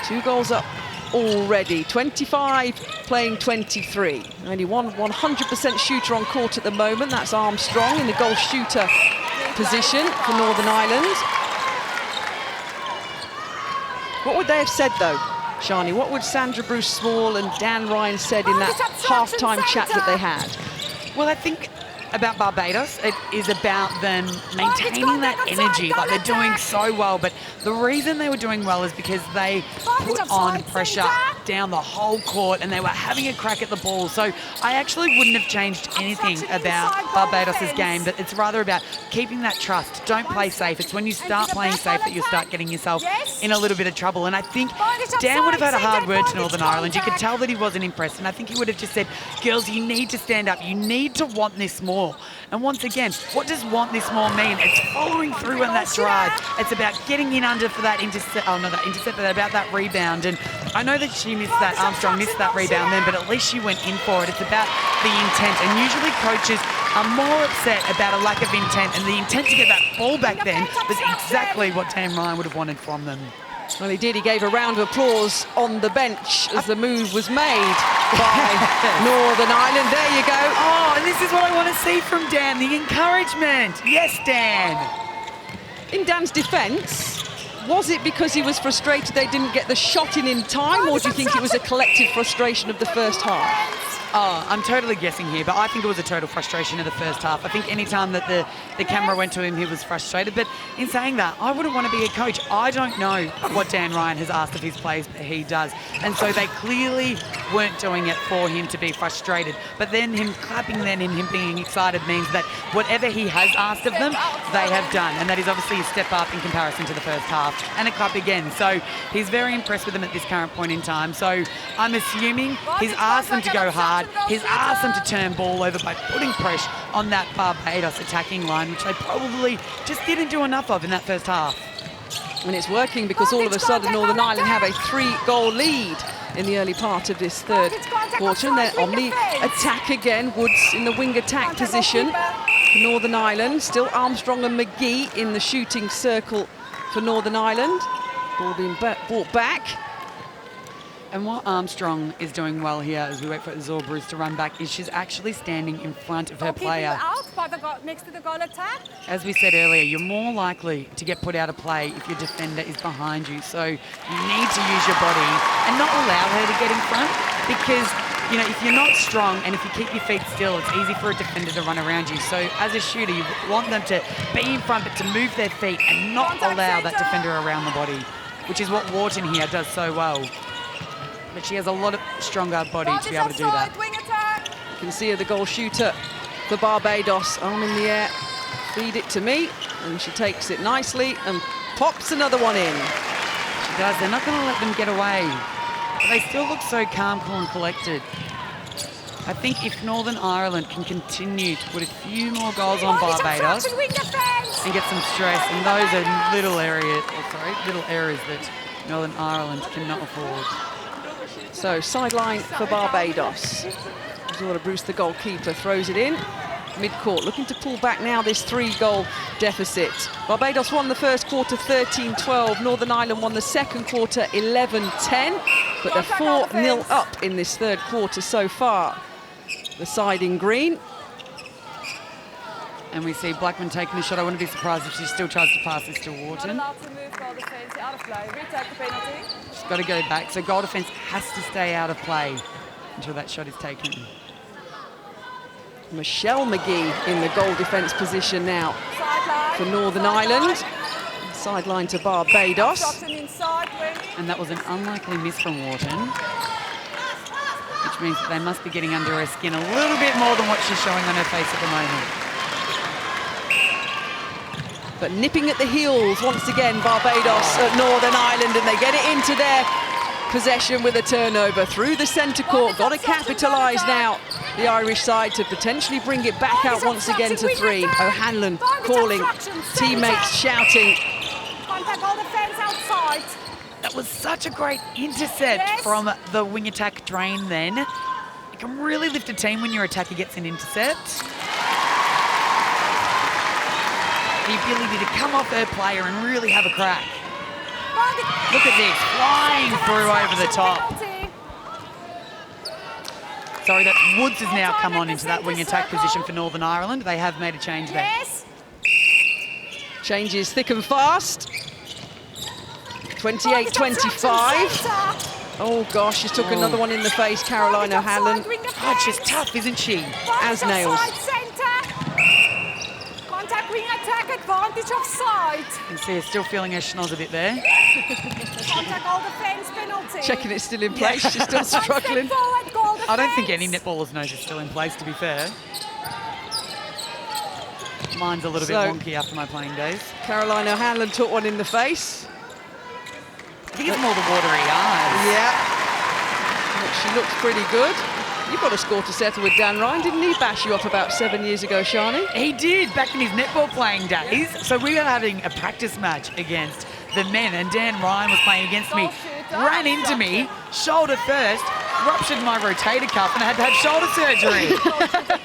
2 goals up already. 25 playing 23. Only one 100% shooter on court at the moment. That's Armstrong in the goal shooter position for Northern Ireland. What would they have said though, Shani? What would Sandra Bruce Small and Dan Ryan said in that half-time chat that they had? Well, I think about Barbados, it is about them maintaining that energy. Like, they're doing so well, but the reason they were doing well is because they put on pressure down the whole court and they were having a crack at the ball. So I actually wouldn't have changed anything about Barbados' game, but it's rather about keeping that trust. Don't play safe. It's when you start playing safe that you start getting yourself in a little bit of trouble. And I think Dan would have had a hard word to Northern Ireland. You could tell that he wasn't impressed, and I think he would have just said, girls, you need to stand up. You need to want this more. And once again, what does want this more mean? It's following through on that drive. It's about getting in under for that intercept, but about that rebound. And I know that she missed that, Armstrong missed that rebound then, but at least she went in for it. It's about the intent. And usually coaches are more upset about a lack of intent, and the intent to get that ball back then was exactly what Dan Ryan would have wanted from them. Well, he did. He gave a round of applause on the bench as the move was made by Northern Ireland. There you go. Oh, and this is what I want to see from Dan, the encouragement. Yes, Dan. In Dan's defence, was it because he was frustrated they didn't get the shot in time, or do you think it was a collective frustration of the first half? Oh, I'm totally guessing here, but I think it was a total frustration of the first half. I think any time that the camera went to him, he was frustrated. But in saying that, I wouldn't want to be a coach. I don't know what Dan Ryan has asked of his players, but he does. And so they clearly weren't doing it for him to be frustrated. But then him clapping then and him being excited means that whatever he has asked of them, they have done. And that is obviously a step up in comparison to the first half. And a clap again. So he's very impressed with them at this current point in time. So I'm assuming he's asked them to go hard. He's asked them to turn ball over by putting pressure on that Barbados attacking line, which they probably just didn't do enough of in that first half. And it's working because all of a sudden Northern Ireland have a 3-goal lead in the early part of this third quarter. And they're on the attack again. Woods in the wing attack position for Northern Ireland. Still Armstrong and McGee in the shooting circle for Northern Ireland. Ball being brought back. And what Armstrong is doing well here as we wait for Azor Bruce to run back is she's actually standing in front of her player. Next to the goal attack. As we said earlier, you're more likely to get put out of play if your defender is behind you. So you need to use your body and not allow her to get in front, because you know, if you're not strong and if you keep your feet still, it's easy for a defender to run around you. So as a shooter, you want them to be in front, but to move their feet and not allow that defender around the body, which is what Wharton here does so well. But she has a lot of stronger body to be able to do that. You can see her, the goal shooter for Barbados, arm in the air, feed it to me, and she takes it nicely and pops another one in. She does. They're not going to let them get away. But they still look so calm, cool and collected. I think if Northern Ireland can continue to put a few more goals on Barbados and get some stress, and those are little errors that Northern Ireland cannot afford. So sideline for Barbados. Azor Bruce, the goalkeeper, throws it in. Mid-court, looking to pull back now this 3-goal deficit. Barbados won the first quarter 13-12. Northern Ireland won the second quarter 11-10. But they're 4-0 up in this third quarter so far. The side in green. And we see Blackman taking the shot. I wouldn't be surprised if she still tries to pass this to Wharton. She's got to go back. So goal defence has to stay out of play until that shot is taken. Michelle McGee in the goal defence position now for Northern Ireland. Sideline to Barbados. And that was an unlikely miss from Wharton, which means that they must be getting under her skin a little bit more than what she's showing on her face at the moment. But nipping at the heels once again, Barbados at Northern Ireland, and they get it into their possession with a turnover through the centre court. Got to capitalise now, the Irish side, to potentially bring it back out once again to 3. O'Hanlon calling, teammates shouting. That was such a great intercept from the wing attack drain then. It can really lift a team when your attacker gets an intercept. the ability to come off her player and really have a crack. Look at this, flying through over the top. Sorry, that's Woods has now come on into that wing attack position for Northern Ireland. They have made a change there. Changes thick and fast. 28-25. Oh gosh, she's took another one in the face, Caroline O'Hanlon. Oh, she's tough, isn't she? As nails. Contact wing attack, advantage of side. You can see her still feeling her schnoz a bit there. Contact all defence penalty. Checking it's still in place, she's still struggling. Forward, goal I don't think defence. any netballers knows it's still in place, to be fair. Mine's a little bit wonky after my playing days. Caroline O'Hanlon took one in the face. I think it's more the watery eyes. Yeah. But she looks pretty good. You've got a score to settle with Dan Ryan. Didn't he bash you up about 7 years ago, Shani? He did, back in his netball playing days. So we were having a practice match against the men, and Dan Ryan was playing against me, ran into me, shoulder first, ruptured my rotator cuff, and I had to have shoulder surgery.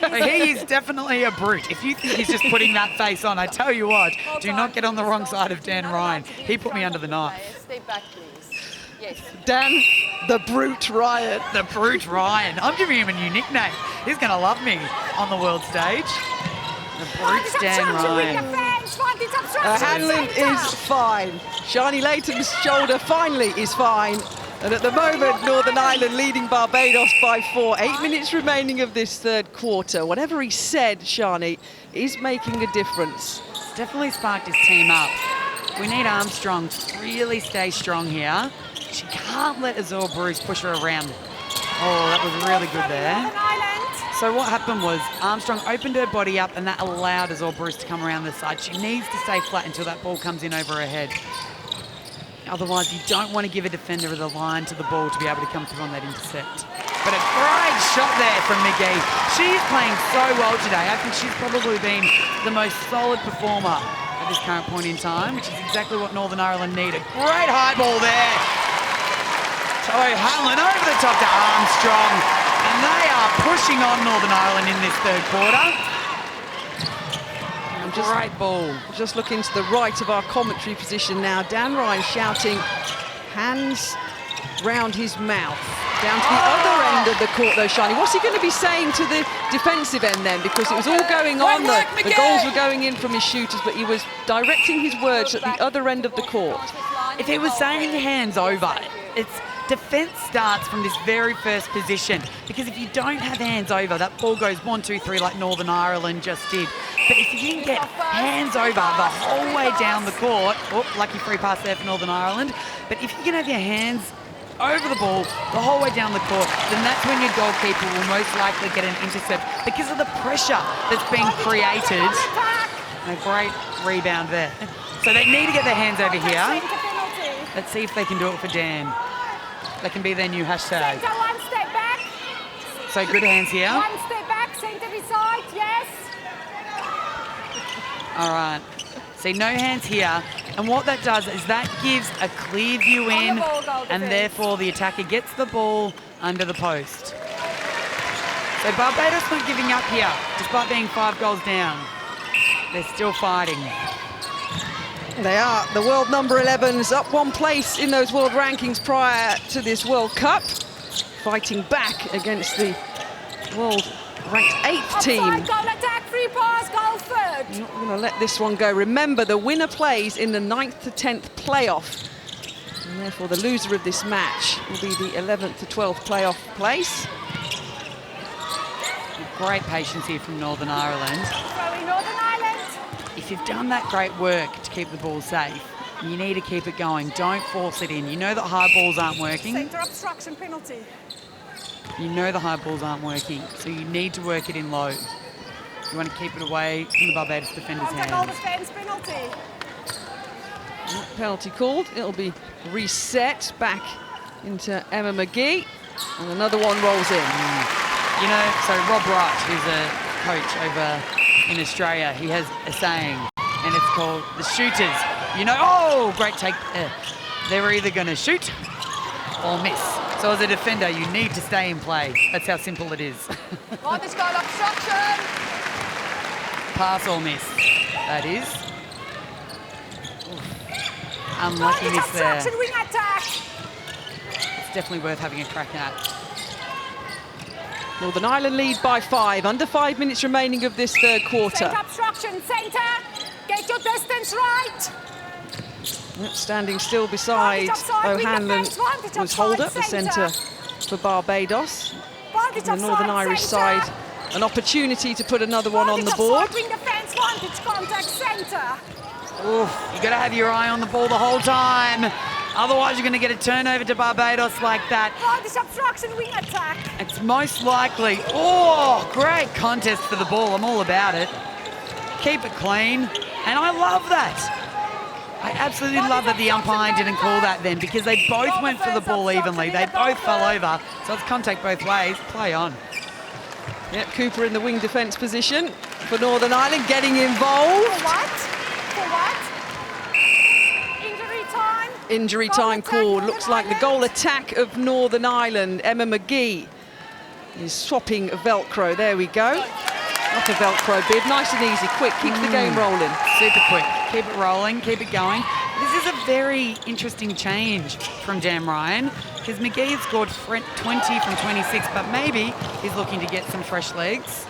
But he is definitely a brute. If you think he's just putting that face on, I tell you what, do not get on the wrong side of Dan Ryan. He put me under the knife. Stay back, please. Yes. Dan, the Brute Ryan. The Brute Ryan. I'm giving him a new nickname. He's going to love me on the world stage. The Brute Dan Ryan. Hanlon is fine. Shani Layton's shoulder finally is fine. And at the moment, Northern Ireland leading Barbados by 4. 8 minutes remaining of this third quarter. Whatever he said, Shani, is making a difference. Definitely sparked his team up. We need Armstrong to really stay strong here. She can't let Azor Bruce push her around. Oh, that was really good there. So what happened was Armstrong opened her body up and that allowed Azor Bruce to come around the side. She needs to stay flat until that ball comes in over her head. Otherwise, you don't want to give a defender the line to the ball to be able to come through on that intercept. But a great shot there from McGee. She's playing so well today. I think she's probably been the most solid performer at this current point in time, which is exactly what Northern Ireland need. A great high ball there. So Hanlon over the top to Armstrong. And they are pushing on Northern Ireland in this third quarter. Great ball. Just looking to the right of our commentary position now. Dan Ryan shouting, hands round his mouth. Down to the other end of the court though, Shani. What's he going to be saying to the defensive end then? Because it was all going on. The goals were going in from his shooters, but he was directing his words at the other end of the court. If he was saying hands over, it's defence starts from this very first position, because if you don't have hands over, that ball goes 1, 2, 3 like Northern Ireland just did. But if you can get hands over the whole way down the court, oh, lucky free pass there for Northern Ireland, but if you can have your hands over the ball the whole way down the court, then that's when your goalkeeper will most likely get an intercept because of the pressure that's being created. A great rebound there. So they need to get their hands over here. Let's see if they can do it for Dan. That can be their new hashtag. Centre, one step back. So good hands here. One step back, centre beside, yes. All right. See, no hands here. And what that does is that gives a clear view in, and therefore the attacker gets the ball under the post. So Barbados not giving up here, despite being 5 goals down. They're still fighting. They are. The world number 11s up 1 place in those world rankings prior to this World Cup. Fighting back against the world ranked 8th team. Offside, goal attack, free pass, goal third. Not going to let this one go. Remember, the winner plays in the 9th to 10th playoff. And therefore, the loser of this match will be the 11th to 12th playoff place. Great patience here from Northern Ireland. Throwing Northern Ireland. If you've done that great work to keep the ball safe, you need to keep it going. Don't force it in. You know that high balls aren't working. Centre obstruction penalty. You know the high balls aren't working, so you need to work it in low. You want to keep it away from the Barbados defender's Contact all hands. defence penalty. Penalty called. It'll be reset back into Emma McGee. And another one rolls in. You know, so Rob Wright, who's a coach over in Australia, he has a saying, and it's called the shooters. You know, oh, great take. They're either going to shoot or miss. So as a defender, you need to stay in play. That's how simple it is. Vantage goal obstruction. Pass or miss, that is. Unlucky miss there. Obstruction, wing attack. It's definitely worth having a crack at. Northern Ireland lead by 5. Under 5 minutes remaining of this third quarter. Centre obstruction, centre. Get your distance right. Yep, standing still beside O'Hanlon was Holder, the centre for Barbados. The Northern Irish side, an opportunity to put another one on the board. Wing defence, vantage contact, centre. Oof, you got to have your eye on the ball the whole time. Otherwise, you're going to get a turnover to Barbados like that. Vantage obstruction, wing attack. It's most likely. Oh, great contest for the ball. I'm all about it. Keep it clean. And I love that. I absolutely love that the umpire didn't call that then, because they both went for the ball evenly. They both fell over. So it's contact both ways. Play on. Yep, Cooper in the wing defence position for Northern Ireland, getting involved. For what? For what? Injury time. Injury time call. Looks like the goal attack of Northern Ireland. Emma McGee is swapping Velcro. There we go. Not a Velcro bid. Nice and easy, quick. Keeps the game rolling. Super quick. Keep it rolling, keep it going. This is a very interesting change from Dan Ryan, because McGee had scored 20 from 26, but maybe he's looking to get some fresh legs.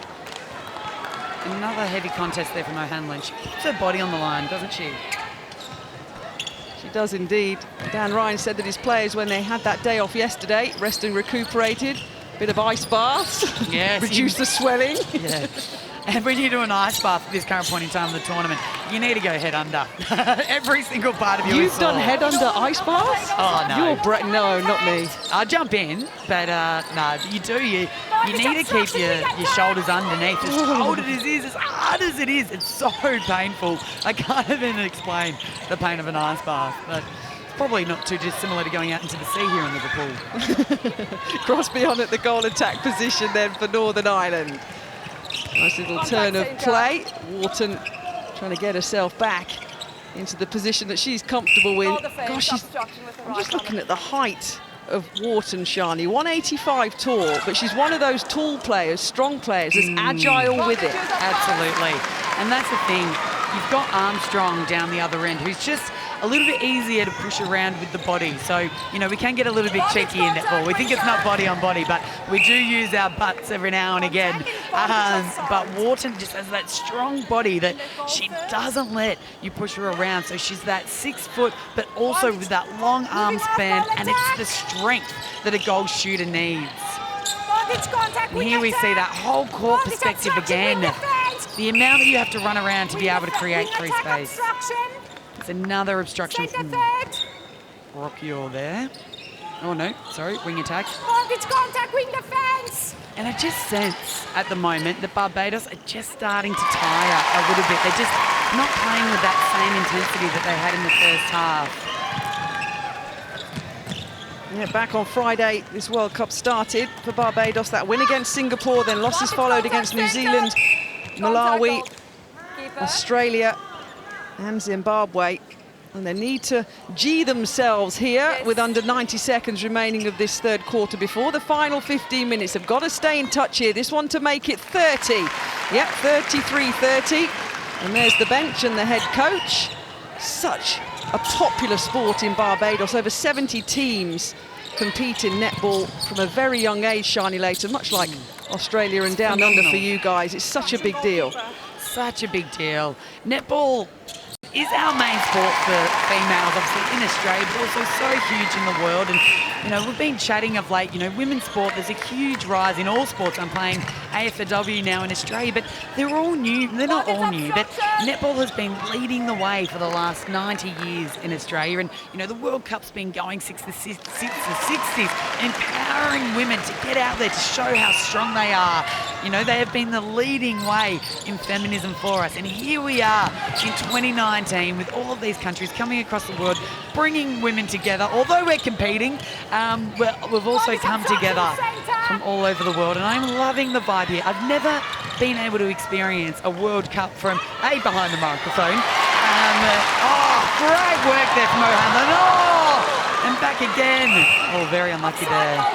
Another heavy contest there from O'Hanlon. She puts her body on the line, doesn't she? She does indeed. Dan Ryan said that his players, when they had that day off yesterday, rested and recuperated, bit of ice baths, yes, reduce the swelling. Yeah. And when you do an ice bath at this current point in time of the tournament, you need to go head under. Every single part of you. You've done head under ice baths? Oh, no. No, not me. I'll jump in, but no, you do. You need to keep your shoulders underneath. As cold as it is, as hard as it is, it's so painful. I can't even explain the pain of an ice bath. But it's probably not too dissimilar to going out into the sea here in Liverpool. Crosby on at the goal attack position then for Northern Ireland. Nice little turn of play. Wharton trying to get herself back into the position that she's comfortable with. Gosh, I'm just looking at the height of Wharton, Shani. 185 tall, but she's one of those tall players, strong players, that's agile with it. Absolutely. And that's the thing. You've got Armstrong down the other end, who's just a little bit easier to push around with the body. So, you know, we can get a little bit cheeky in netball. We think it's not body on body, but we do use our butts every now and again. But Wharton just has that strong body that she doesn't let you push her around. So she's that 6 foot, but also with that long arm span, and it's the strength that a goal shooter needs. And here we see that whole court perspective again. The amount that you have to run around to be able to create free space. It's another obstruction from Rockior there. Oh no, sorry, wing attack. Vantage contact, wing defence. And I just sense at the moment that Barbados are just starting to tire a little bit. They're just not playing with that same intensity that they had in the first half. Yeah, back on Friday, this World Cup started for Barbados. That win against Singapore, then losses followed against New Zealand, Malawi, Australia and Zimbabwe. And they need to G themselves here with under 90 seconds remaining of this third quarter before the final 15 minutes. They've got to stay in touch here. This one to make it 30. Yep, 33-30. And there's the bench and the head coach. Such a popular sport in Barbados. Over 70 teams compete in netball from a very young age, Shani Layton, much like Australia and down under for you guys. It's such a big deal. Such a big deal. Netball is our main sport for females, obviously, in Australia, but also so huge in the world. And, you know, we've been chatting of late, you know, women's sport, there's a huge rise in all sports. I'm playing AFLW now in Australia, but they're all new. They're not all new, but netball has been leading the way for the last 90 years in Australia. And, you know, the World Cup's been going since the 60s, empowering women to get out there to show how strong they are. You know, they have been the leading way in feminism for us. And here we are in 2019 with all of these countries coming across the world, bringing women together. Although we're competing, we've also come together from all over the world. And I'm loving the vibe here. I've never been able to experience a World Cup from, behind the microphone. Great work there from O'Hanlon. And back again. Oh, very unlucky there.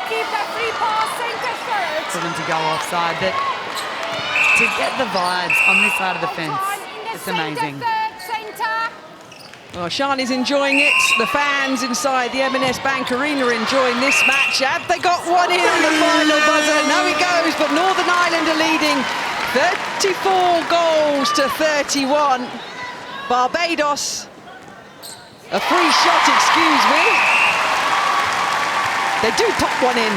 For them to go offside, but to get the vibes on this side of the fence, it's amazing. Well, Shani's enjoying it. The fans inside the M&S Bank Arena are enjoying this match. Have they got one in on the final buzzer? No, it goes, but Northern Ireland are leading 34 goals to 31. Barbados, a free shot, excuse me. They do pop one in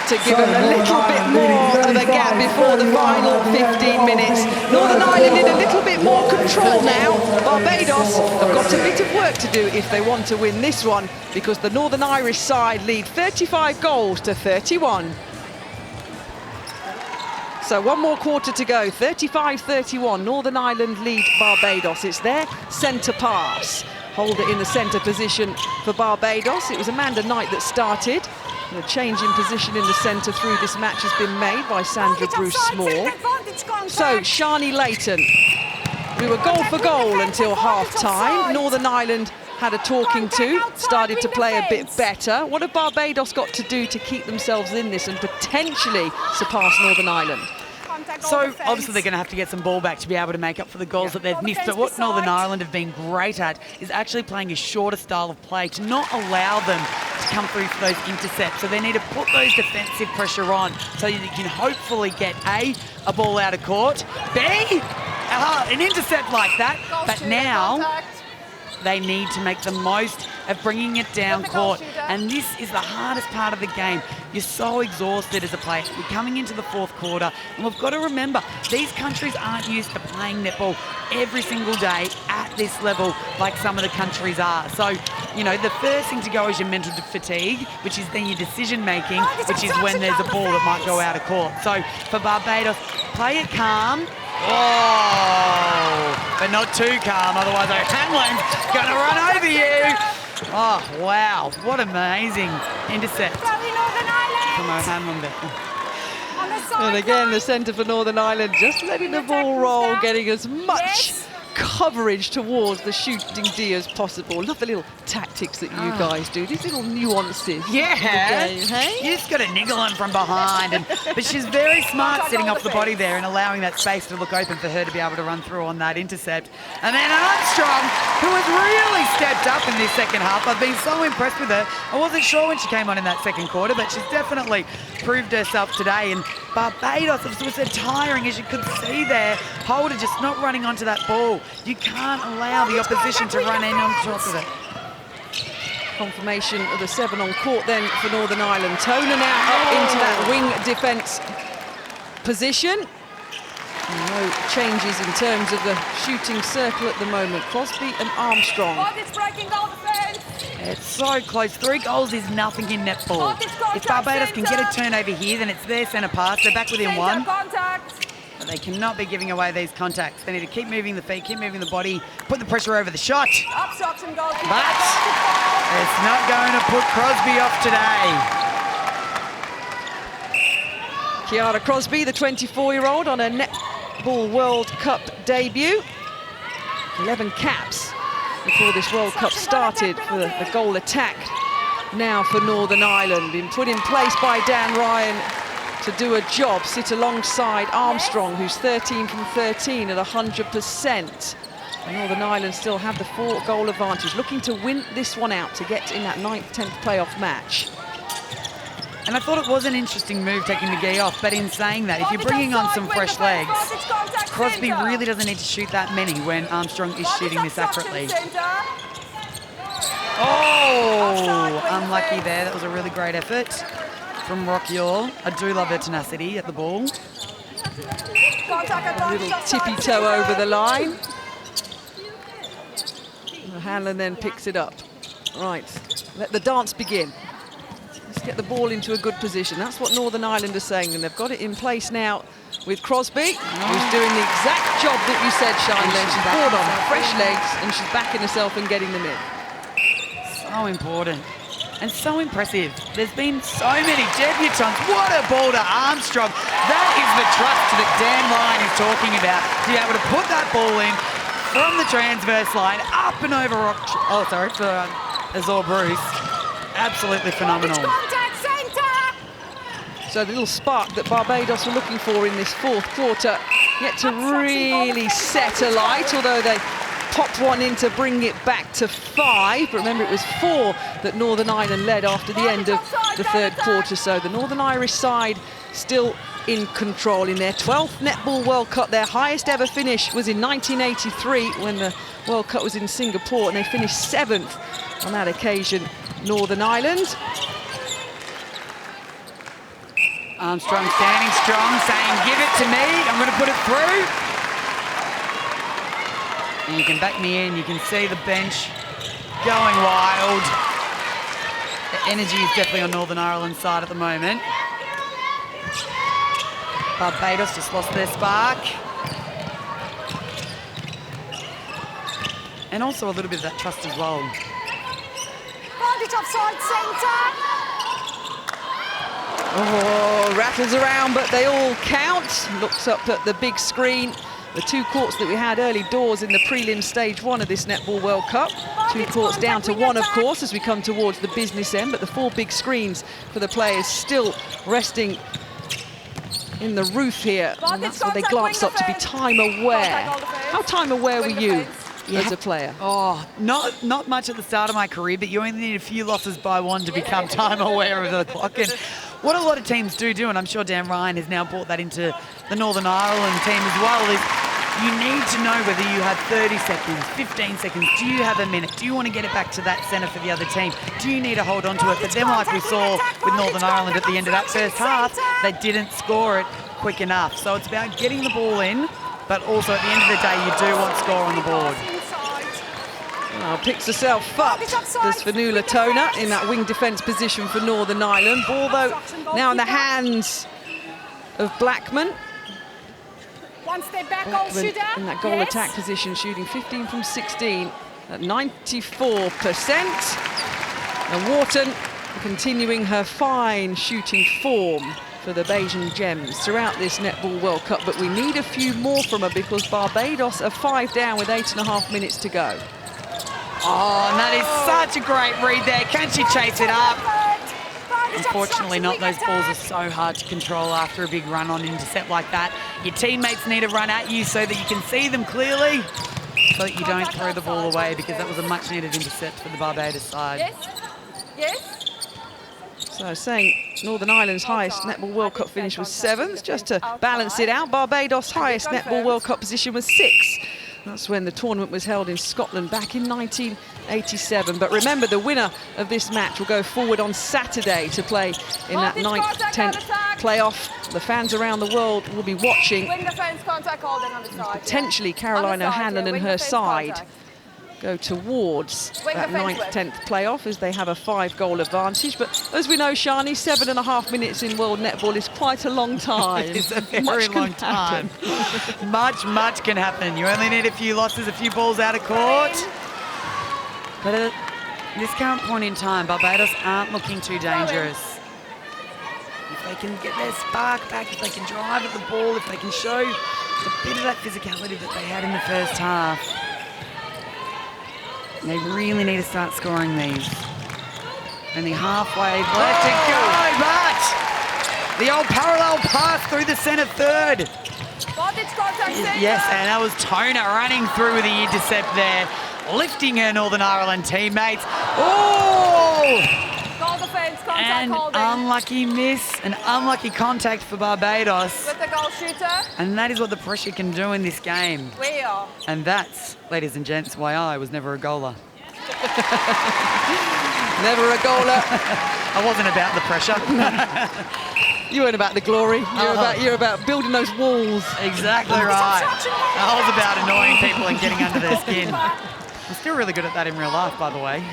to give them a little bit more of a gap before the final 15 minutes. Northern Ireland in a little bit more control now. Barbados have got a bit of work to do if they want to win this one, because the Northern Irish side lead 35 goals to 31. So one more quarter to go, 35-31. Northern Ireland lead Barbados. It's their centre pass. Hold it in the centre position for Barbados. It was Amanda Knight that started. And a change in position in the centre through this match has been made by Sandra Bruce-Small. So, Shani Layton. We were goal for goal until half-time. Northern Ireland had a talking to, started to play a bit better. What have Barbados got to do to keep themselves in this and potentially surpass Northern Ireland? So obviously they're going to have to get some ball back to be able to make up for the goals that they've missed. But what Northern Ireland have been great at is actually playing a shorter style of play to not allow them to come through for those intercepts. So they need to put those defensive pressure on so that you can hopefully get A, a ball out of court, B, an intercept like that. But now they need to make the most of bringing it down court. And this is the hardest part of the game. You're so exhausted as a player. We're coming into the fourth quarter, and we've got to remember, these countries aren't used to playing netball every single day at this level like some of the countries are. So, you know, the first thing to go is your mental fatigue, which is then your decision-making, which is when there's a ball that might go out of court. So, for Barbados, play it calm. Oh, but not too calm, otherwise O'Hanlon's going to run over you. Oh, wow, what amazing intercept from O'Hanlon there. And again, the centre for Northern Ireland just letting the ball roll, getting as much coverage towards the shooting D as possible. Love the little tactics that you guys do, these little nuances. Yeah, game, hey? You just got to niggle him from behind. But she's very smart setting off the body there and allowing that space to look open for her to be able to run through on that intercept. And then Armstrong, who has really stepped up in this second half. I've been so impressed with her. I wasn't sure when she came on in that second quarter, but she's definitely proved herself today. And Barbados was tiring, as you could see there. Holder just not running onto that ball. You can't allow the opposition to run in on top of it. Confirmation of the 7 on court then for Northern Ireland. Toner now up into that wing defence position. No changes in terms of the shooting circle at the moment. Crosby and Armstrong. It's so close. 3 goals is nothing in netball. If Barbados can get a turnover here, then it's their centre pass. They're back within 1. But they cannot be giving away these contacts. They need to keep moving the feet, keep moving the body, put the pressure over the shot. But it's not going to put Crosby off today. Kiara Crosby, the 24-year-old, on a Netball World Cup debut. 11 caps before this World Cup started for the goal attack. Now for Northern Ireland, been put in place by Dan Ryan to do a job, sit alongside Armstrong, who's 13 from 13 at 100%. Northern Ireland still have the 4-goal advantage, looking to win this one out to get in that 9th, 10th playoff match. And I thought it was an interesting move taking McGee off, but in saying that, if you're bringing on some fresh legs, Crosby really doesn't need to shoot that many when Armstrong is shooting this accurately. Oh, unlucky there. That was a really great effort from Rockall. I do love her tenacity at the ball. A little tippy toe over the line. Hanlon then picks it up. Right, let the dance begin. Let's get the ball into a good position. That's what Northern Ireland are saying, and they've got it in place now with Crosby, who's doing the exact job that you said, Shine. She's brought on fresh legs, and she's backing herself and getting them in. So important. And so impressive. There's been so many debutantes. What a ball to Armstrong. That is the trust that Dan Ryan is talking about. To be able to put that ball in from the transverse line, up and over for Azor Bruce. Absolutely phenomenal. So the little spark that Barbados were looking for in this 4th quarter, yet to really set alight, although they popped one in to bring it back to 5. But remember, it was 4 that Northern Ireland led after the end of the third quarter. So the Northern Irish side still in control in their 12th Netball World Cup. Their highest ever finish was in 1983 when the World Cup was in Singapore, and they finished 7th on that occasion, Northern Ireland. Armstrong standing strong, saying, give it to me, I'm going to put it through. And you can back me in, you can see the bench going wild. The energy is definitely on Northern Ireland's side at the moment. Barbados just lost their spark. And also a little bit of that trust as well. Advantage offside centre. Oh, rattles around, but they all count. Looks up at the big screen. The 2 courts that we had early doors in the prelim stage 1 of this Netball World Cup. 2 courts down to 1, of course, as we come towards the business end, but the 4 big screens for the players still resting in the roof here, and that's where they glance up to be time aware. How time aware were you as a player? Oh, not much at the start of my career, but you only need a few losses by 1 to become time aware of the clock. And what a lot of teams do, and I'm sure Dan Ryan has now brought that into the Northern Ireland team as well, is you need to know whether you have 30 seconds, 15 seconds, do you have a minute, do you want to get it back to that centre for the other team, do you need to hold on to it? But then like we saw with Northern Ireland at the end of that first half, they didn't score it quick enough. So it's about getting the ball in, but also at the end of the day, you do want score on the board. Well, picks herself up, there's Fanula Tona in that wing defence position for Northern Ireland. Ball, though, now in the hands of Blackman. One step back, goal shooter. In that goal attack position, shooting 15 from 16 at 94%. And Wharton continuing her fine shooting form for the Bajan Gems throughout this Netball World Cup. But we need a few more from her because Barbados are 5 down with 8.5 minutes to go. Oh, and that is such a great read there. Can she chase it up? Unfortunately not. Those balls are so hard to control after a big run on intercept like that. Your teammates need to run at you so that you can see them clearly, so that you don't throw the ball away, because that was a much needed intercept for the Barbados side. Yes. So saying Northern Ireland's highest Netball World Cup finish was 7th, just to balance it out. Barbados' highest Netball World Cup position was 6th. That's when the tournament was held in Scotland back in 1987. But remember, the winner of this match will go forward on Saturday to play in that 9th, 10th playoff. The fans around the world will be watching. Wing defence contact holding on the side. Potentially Caroline O'Hanlon and her side go towards that 9th, 10th playoff as they have a 5-goal advantage. But as we know, Shani, 7.5 minutes in World Netball is quite a long time. It's a very long time. Much can happen. You only need a few losses, a few balls out of court. But at this current point in time, Barbados aren't looking too dangerous. If they can get their spark back, if they can drive at the ball, if they can show a bit of that physicality that they had in the first half, they really need to start scoring these. Only halfway left to go, but the old parallel pass through the centre third. Yes, and that was Tona running through with the intercept there, lifting her Northern Ireland teammates. Oh! Goal defence, contact And holding. unlucky miss, an unlucky contact for Barbados. With the goal shooter. And that is what the pressure can do in this game. We are. And that's, ladies and gents, why I was never a goaler. Never a goaler. I wasn't about the pressure. You weren't about the glory. You're about building those walls. Exactly right. I was about annoying people and getting under their skin. I'm still really good at that in real life, by the way.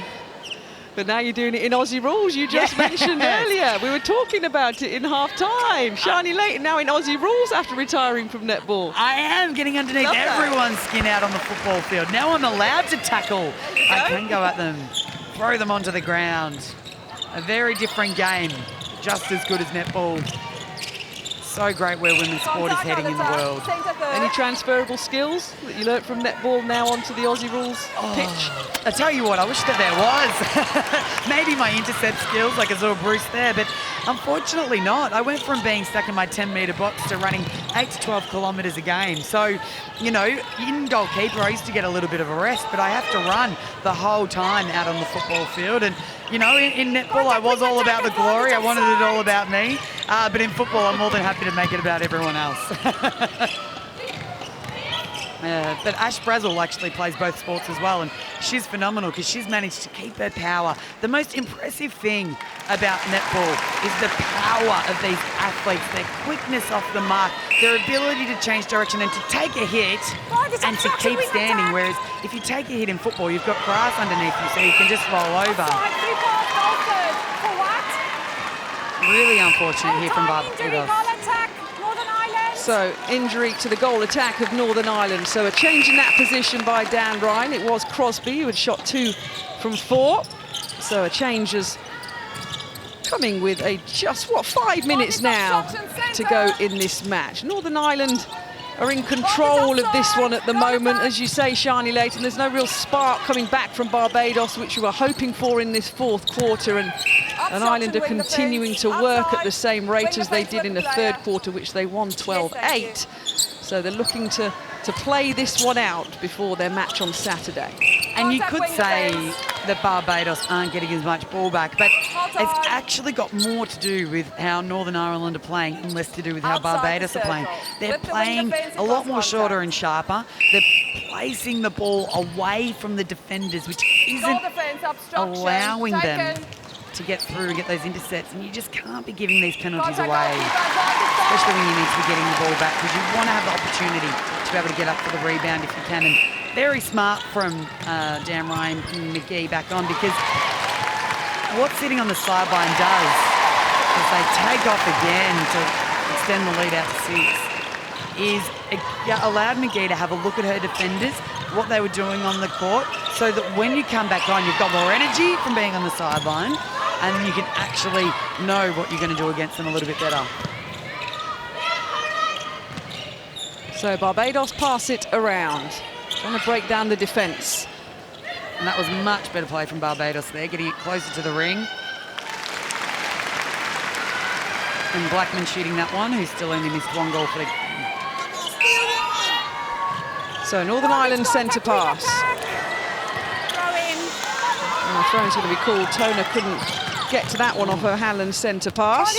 But now you're doing it in Aussie rules. You just mentioned earlier. We were talking about it in half-time. Shani Layton now in Aussie rules after retiring from netball. I am getting underneath everyone's skin out on the football field. Now I'm allowed to tackle. I can go at them, throw them onto the ground. A very different game, just as good as netball. so great where women's sport is heading in the world. Any transferable skills that you learnt from netball now onto the Aussie rules pitch? I tell you what, I wish that there was. Maybe my intercept skills, like I saw Bruce there, but unfortunately not. I went from being stuck in my 10-metre box to running 8 to 12 kilometres a game. So, you know, in goalkeeper, I used to get a little bit of a rest, but I have to run the whole time out on the football field. And, you know, in netball, I was all about the glory. I wanted it all about me. But in football, I'm more than happy to make it about everyone else. But Ash Brazel actually plays both sports as well, and she's phenomenal because she's managed to keep her power. The most impressive thing about netball is the power of these athletes, their quickness off the mark, their ability to change direction and to take a hit and to keep standing, whereas if you take a hit in football, you've got grass underneath you, so you can just roll over. Really unfortunate here from Barbados. So, injury to the goal attack of Northern Ireland. So, a change in that position by Dan Ryan. It was Crosby who had shot 2 from 4. So, a change is coming with just, 5 minutes now to go in this match. Northern Ireland are in control of this one at the moment. As you say, Shani Layton, there's no real spark coming back from Barbados, which we were hoping for in this fourth quarter. And Ireland are continuing to work at the same rate as they did in the third quarter, which they won 12-8. So they're looking to play this one out before their match on Saturday. And you could say that Barbados aren't getting as much ball back, but it's actually got more to do with how Northern Ireland are playing and less to do with how Barbados are playing. They're playing a lot more shorter and sharper. They're placing the ball away from the defenders, which isn't allowing them to get through and get those intercepts, and you just can't be giving these penalties away, especially when you need to be getting the ball back, because you want to have the opportunity to be able to get up for the rebound if you can. And very smart from Dan Ryan and McGee back on, because what sitting on the sideline does is they take off again to extend the lead out to 6, is it allowed McGee to have a look at her defenders, what they were doing on the court, so that when you come back on, you've got more energy from being on the sideline, and you can actually know what you're going to do against them a little bit better. So Barbados pass it around, trying to break down the defence. And that was much better play from Barbados there, getting it closer to the ring. And Blackman shooting that one, who's still only missed 1 goal for the... So Northern Ireland centre pass. And the throw-in's going to be called. Tona couldn't get to that one off her Hanlon centre pass.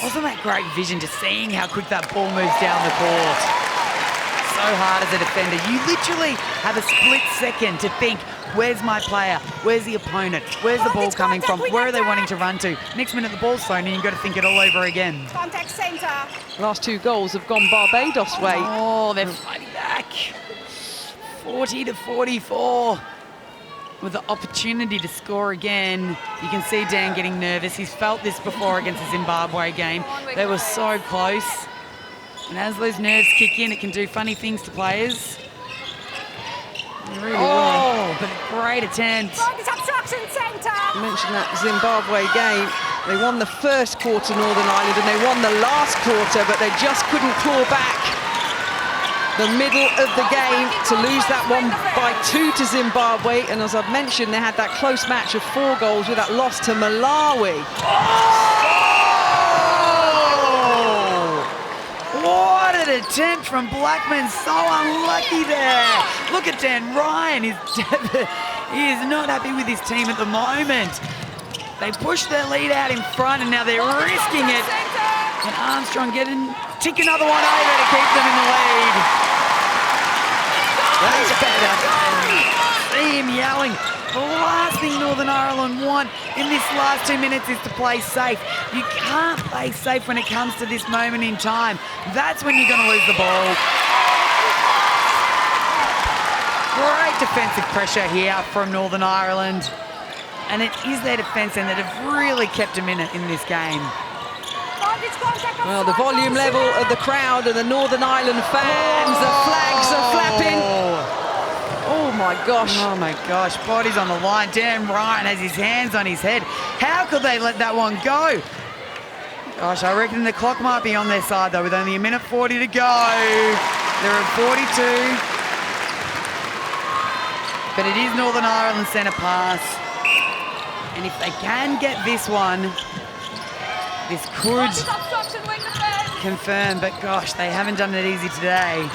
Wasn't that great vision, just seeing how quick that ball moves down the court? So hard as a defender. You literally have a split second to think, where's my player? Where's the opponent? Where's the ball coming from? Where are they wanting to run to? Next minute the ball's thrown and you've got to think it all over again. Contact centre. Last 2 goals have gone Barbados' way. Oh, they're fighting back. 40-44. With the opportunity to score again. You can see Dan getting nervous. He's felt this before against the Zimbabwe game. They were so close. And as those nerves kick in, it can do funny things to players. Really but a great attempt. I mentioned that Zimbabwe game. They won the first quarter, Northern Ireland, and they won the last quarter, but they just couldn't claw back the middle of the game to lose that one by 2 to Zimbabwe. And as I've mentioned, they had that close match of 4 goals with that loss to Malawi. What an attempt from Blackman, so unlucky there. Look at Dan Ryan, he is not happy with his team at the moment. They pushed their lead out in front and now they're risking it. And Armstrong tick another one over to keep them in the lead. That's better. See him yelling. The last thing Northern Ireland want in this last 2 minutes is to play safe. You can't play safe when it comes to this moment in time. That's when you're going to lose the ball. Great defensive pressure here from Northern Ireland. And it is their defence and that have really kept them in it in this game. Well, the volume level of the crowd and the Northern Ireland fans, the flags are flapping. Oh my gosh. Oh my gosh, body's on the line. Dan Ryan has his hands on his head. How could they let that one go? Gosh, I reckon the clock might be on their side, though, with only a minute 40 to go. They're at 42. But it is Northern Ireland centre pass. And if they can get this one, this could confirm. But gosh, they haven't done it easy today.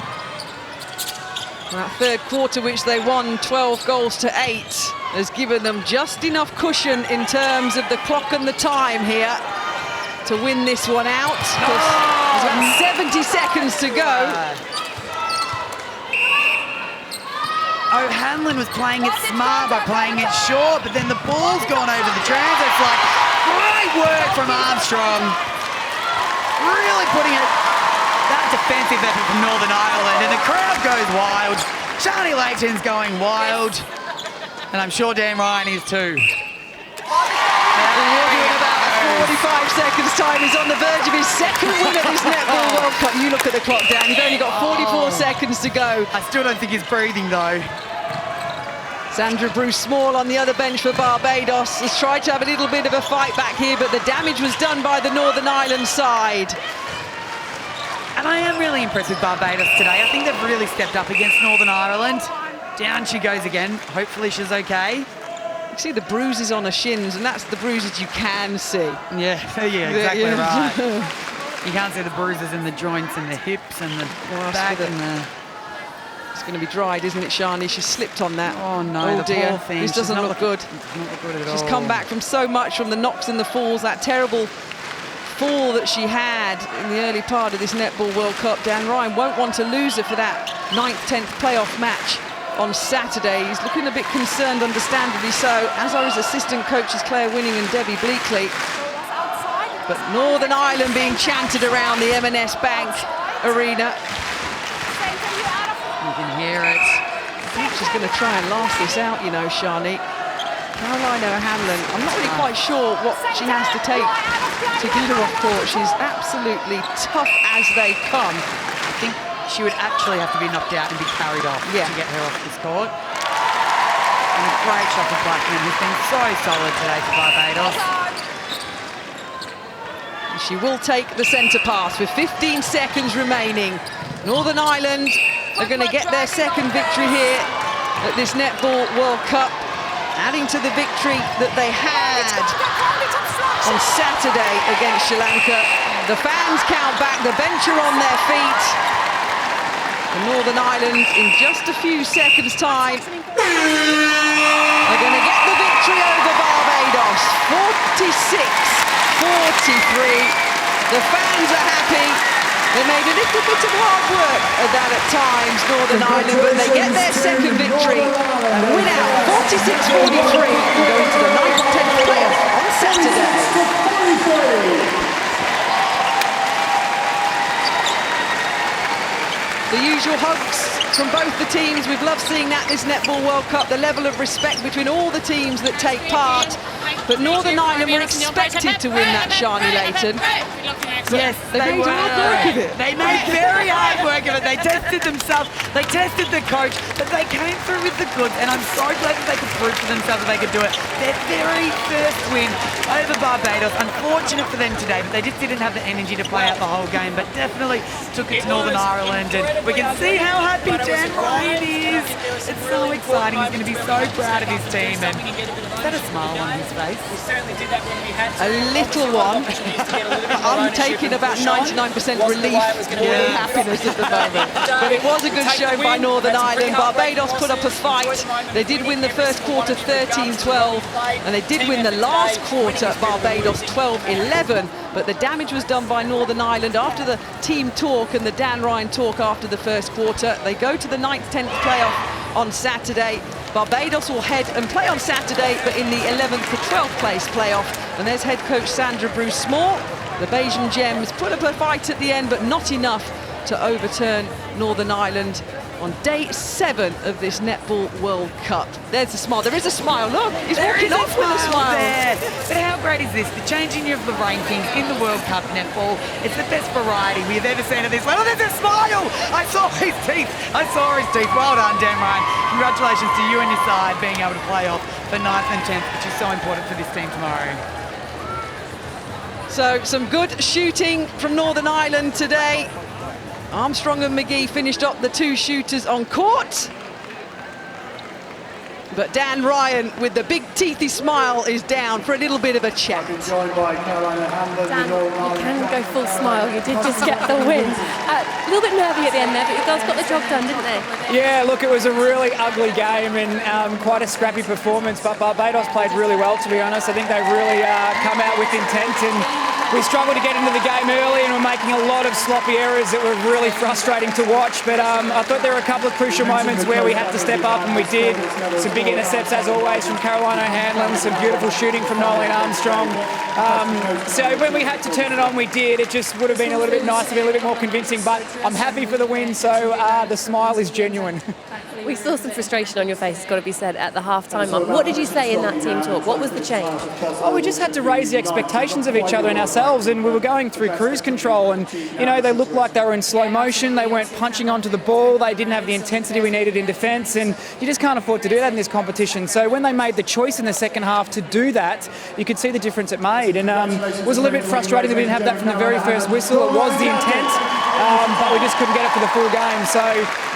That third quarter, which they won 12 goals to 8, has given them just enough cushion in terms of the clock and the time here to win this one out. There's about 70 seconds to go. O'Hanlon was playing it smart by playing it short, but then the ball's gone over the transit flag. Great work from Armstrong. Really putting it, that defensive effort from Northern Ireland, and the crowd goes wild. Charlie Layton's going wild, and I'm sure Dan Ryan is too. In about 45 seconds time, he's on the verge of his second win at this Netball World Cup. You look at the clock, Dan, you've only got 44 seconds to go. I still don't think he's breathing though. Sandra Bruce-Small on the other bench for Barbados has tried to have a little bit of a fight back here, but the damage was done by the Northern Ireland side. And I am really impressed with Barbados today. I think they've really stepped up against Northern Ireland. Down she goes again. Hopefully she's okay. You see the bruises on her shins, and that's the bruises you can see. Yeah, exactly right. You can't see the bruises in the joints and the hips and the back and the... It's going to be dried, isn't it, Shani? She slipped on that. Oh, no, the dear. poor thing. This doesn't look good. Not look good at all. She's come back from so much, from the knocks and the falls, that terrible fall that she had in the early part of this Netball World Cup. Dan Ryan won't want to lose her for that 9th, 10th playoff match on Saturday. He's looking a bit concerned, understandably so, as are his assistant coaches Claire Winning and Debbie Bleakley. But Northern Ireland being chanted around the M&S Bank Arena. You can hear it. I think she's going to try and last this out, you know, Shani. Caroline O'Hanlon, I'm not really quite sure what she has to take to get her off court. She's absolutely tough as they come. I think she would actually have to be knocked out and be carried off to get her off this court. And a great shot from Blackman, who's been so solid today for Barbados. She will take the centre pass with 15 seconds remaining. Northern Ireland are going to get their second victory here at this Netball World Cup, adding to the victory that they had on Saturday against Sri Lanka. The fans count back, the bench are on their feet. And Northern Ireland, in just a few seconds' time, are going to get the victory over Barbados. 46-43. The fans are happy. They made a little bit of hard work of that at times, Northern Ireland, but they get their second victory and win out 46-43 and go into the 9th, 10th playoff on Saturday. The usual hugs from both the teams. We've loved seeing that this Netball World Cup, the level of respect between all the teams that take part. But Northern Ireland were expected to win that, Shani Layton. Yes, they made hard work of it. They made very hard work of it. They tested themselves, they tested the coach, but they came through with the goods, and I'm so glad that they could prove to themselves that they could do it. Their very first win over Barbados. Unfortunate for them today, but they just didn't have the energy to play out the whole game, but definitely took it to Northern Ireland, and we can see how happy Dan Ryan is. It's so exciting. He's going to be so proud of his team, and is that a smile on his face? A little one. I'm taking about 99% relief more than happiness at the moment. But it was a good show by Northern Ireland. Barbados put up a fight. They did win the first quarter 13-12, and they did win the last quarter, Barbados 12-11. But the damage was done by Northern Ireland after the team talk and the Dan Ryan talk after the first quarter. They go to the 9th, 10th playoff on Saturday. Barbados will head and play on Saturday, but in the 11th to 12th place playoff. And there's head coach Sandra Bruce-Small. The Bajan Gems put up a fight at the end, but not enough to overturn Northern Ireland on day 7 of this Netball World Cup. There's a smile. There is a smile. Look, he's walking off with a smile. There. But how great is this? The changing of the rankings in the World Cup netball. It's the best variety we have ever seen at this level. There's a smile. I saw his teeth. Well done, Dan Ryan. Congratulations to you and your side being able to play off for 9th and 10th, which is so important for this team tomorrow. So some good shooting from Northern Ireland today. Armstrong and McGee finished up the 2 shooters on court. But Dan Ryan, with the big teethy smile, is down for a little bit of a chat. Dan, you can go full smile. You did just get the win. A little bit nervy at the end there, but you guys got the job done, didn't they? Yeah, look, it was a really ugly game and quite a scrappy performance, but Barbados played really well, to be honest. I think they really come out with intent, and we struggled to get into the game early and were making a lot of sloppy errors that were really frustrating to watch. But I thought there were a couple of crucial moments where we had to step up, and we did. Some big intercepts, as always, from Caroline O'Hanlon, some beautiful shooting from Nolene Armstrong. So when we had to turn it on, we did. It just would have been a little bit nice to be a little bit more convincing, but I'm happy for the win, so the smile is genuine. We saw some frustration on your face, it's got to be said, at the half-time mark. What did you say in that team talk? What was the change? Oh, we just had to raise the expectations of each other and ourselves, and we were going through cruise control, and you know, they looked like they were in slow motion. They weren't punching onto the ball. They didn't have the intensity we needed in defence, and you just can't afford to do that in this competition. So when they made the choice in the second half to do that, you could see the difference it made, and it was a little bit frustrating that we didn't have that from the very first whistle. It was the intent, but we just couldn't get it for the full game. So,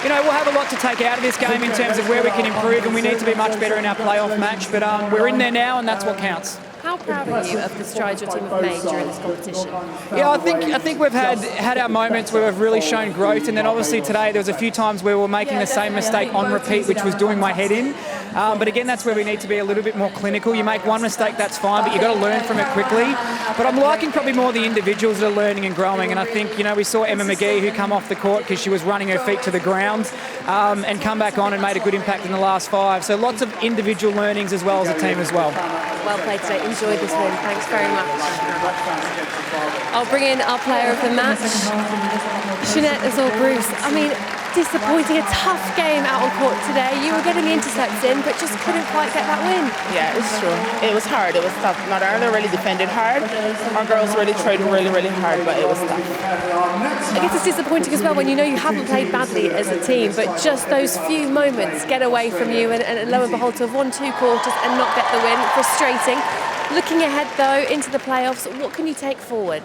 you know, we'll have a lot to take out of this game in terms of where we can improve, and we need to be much better in our playoff match, but we're in there now, and that's what counts. How proud are you of the strides your team have made during this competition? Yeah, I think we've had our moments where we've really shown growth, and then obviously today there was a few times where we were making the same mistake on repeat, which was doing my head in. But again, that's where we need to be a little bit more clinical. You make one mistake, that's fine, but you've got to learn from it quickly. But I'm liking probably more the individuals that are learning and growing, and I think, you know, we saw Emma McGee, who come off the court because she was running her feet to the ground, and come back on and made a good impact in the last 5. So lots of individual learnings as well as a team as well. Well played today. Enjoyed this win. Thanks very much. I'll bring in our player of the match, Jeanette Azor-Bruce. I mean, disappointing, a tough game out on court today. You were getting the intercepts in, but just couldn't quite get that win. Yeah, it's true. It was hard. It was tough. Northern Ireland really defended hard. Our girls really tried really, really hard, but it was tough. I guess it's disappointing as well when you know you haven't played badly as a team, but just those few moments get away from you, and lo and behold, to have won 2 quarters and not get the win. Frustrating. Looking ahead, though, into the playoffs, what can you take forward?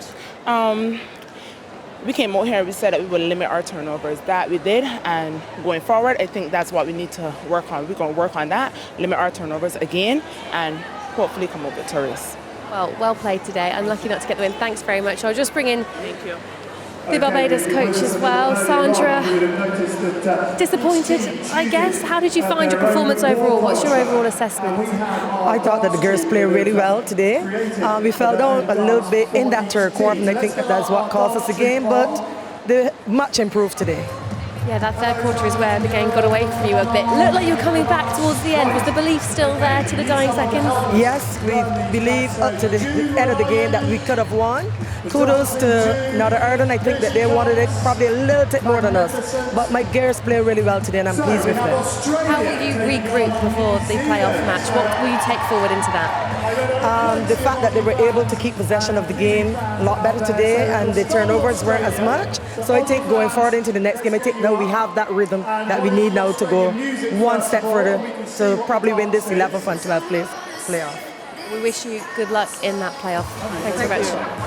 We came out here, we said that we would limit our turnovers. That we did, and going forward, I think that's what we need to work on. We're going to work on that, limit our turnovers again, and hopefully come up victorious. Well played today. Unlucky not to get the win. Thanks very much. I'll just bring in the Barbados coach as well, Sandra. Disappointed, I guess. How did you find your performance overall? What's your overall assessment? I thought that the girls played really well today. We fell down a little bit in that third quarter, and I think that's what cost us the game, but they're much improved today. Yeah, that third quarter is where the game got away from you a bit. Looked like you were coming back towards the end. Was the belief still there to the dying seconds? Yes, we believe up to the end of the game that we could have won. Kudos to Northern Ireland. I think that they wanted it probably a little bit more than us. But my girls play really well today, and I'm pleased with them. How will you regroup before the playoff match? What will you take forward into that? The fact that they were able to keep possession of the game a lot better today, and the turnovers weren't as much. So I think going forward into the next game, I think now we have that rhythm that we need now to go one step further to probably win this 11th and 12th place playoff. We wish you good luck in that playoff. Thanks very much.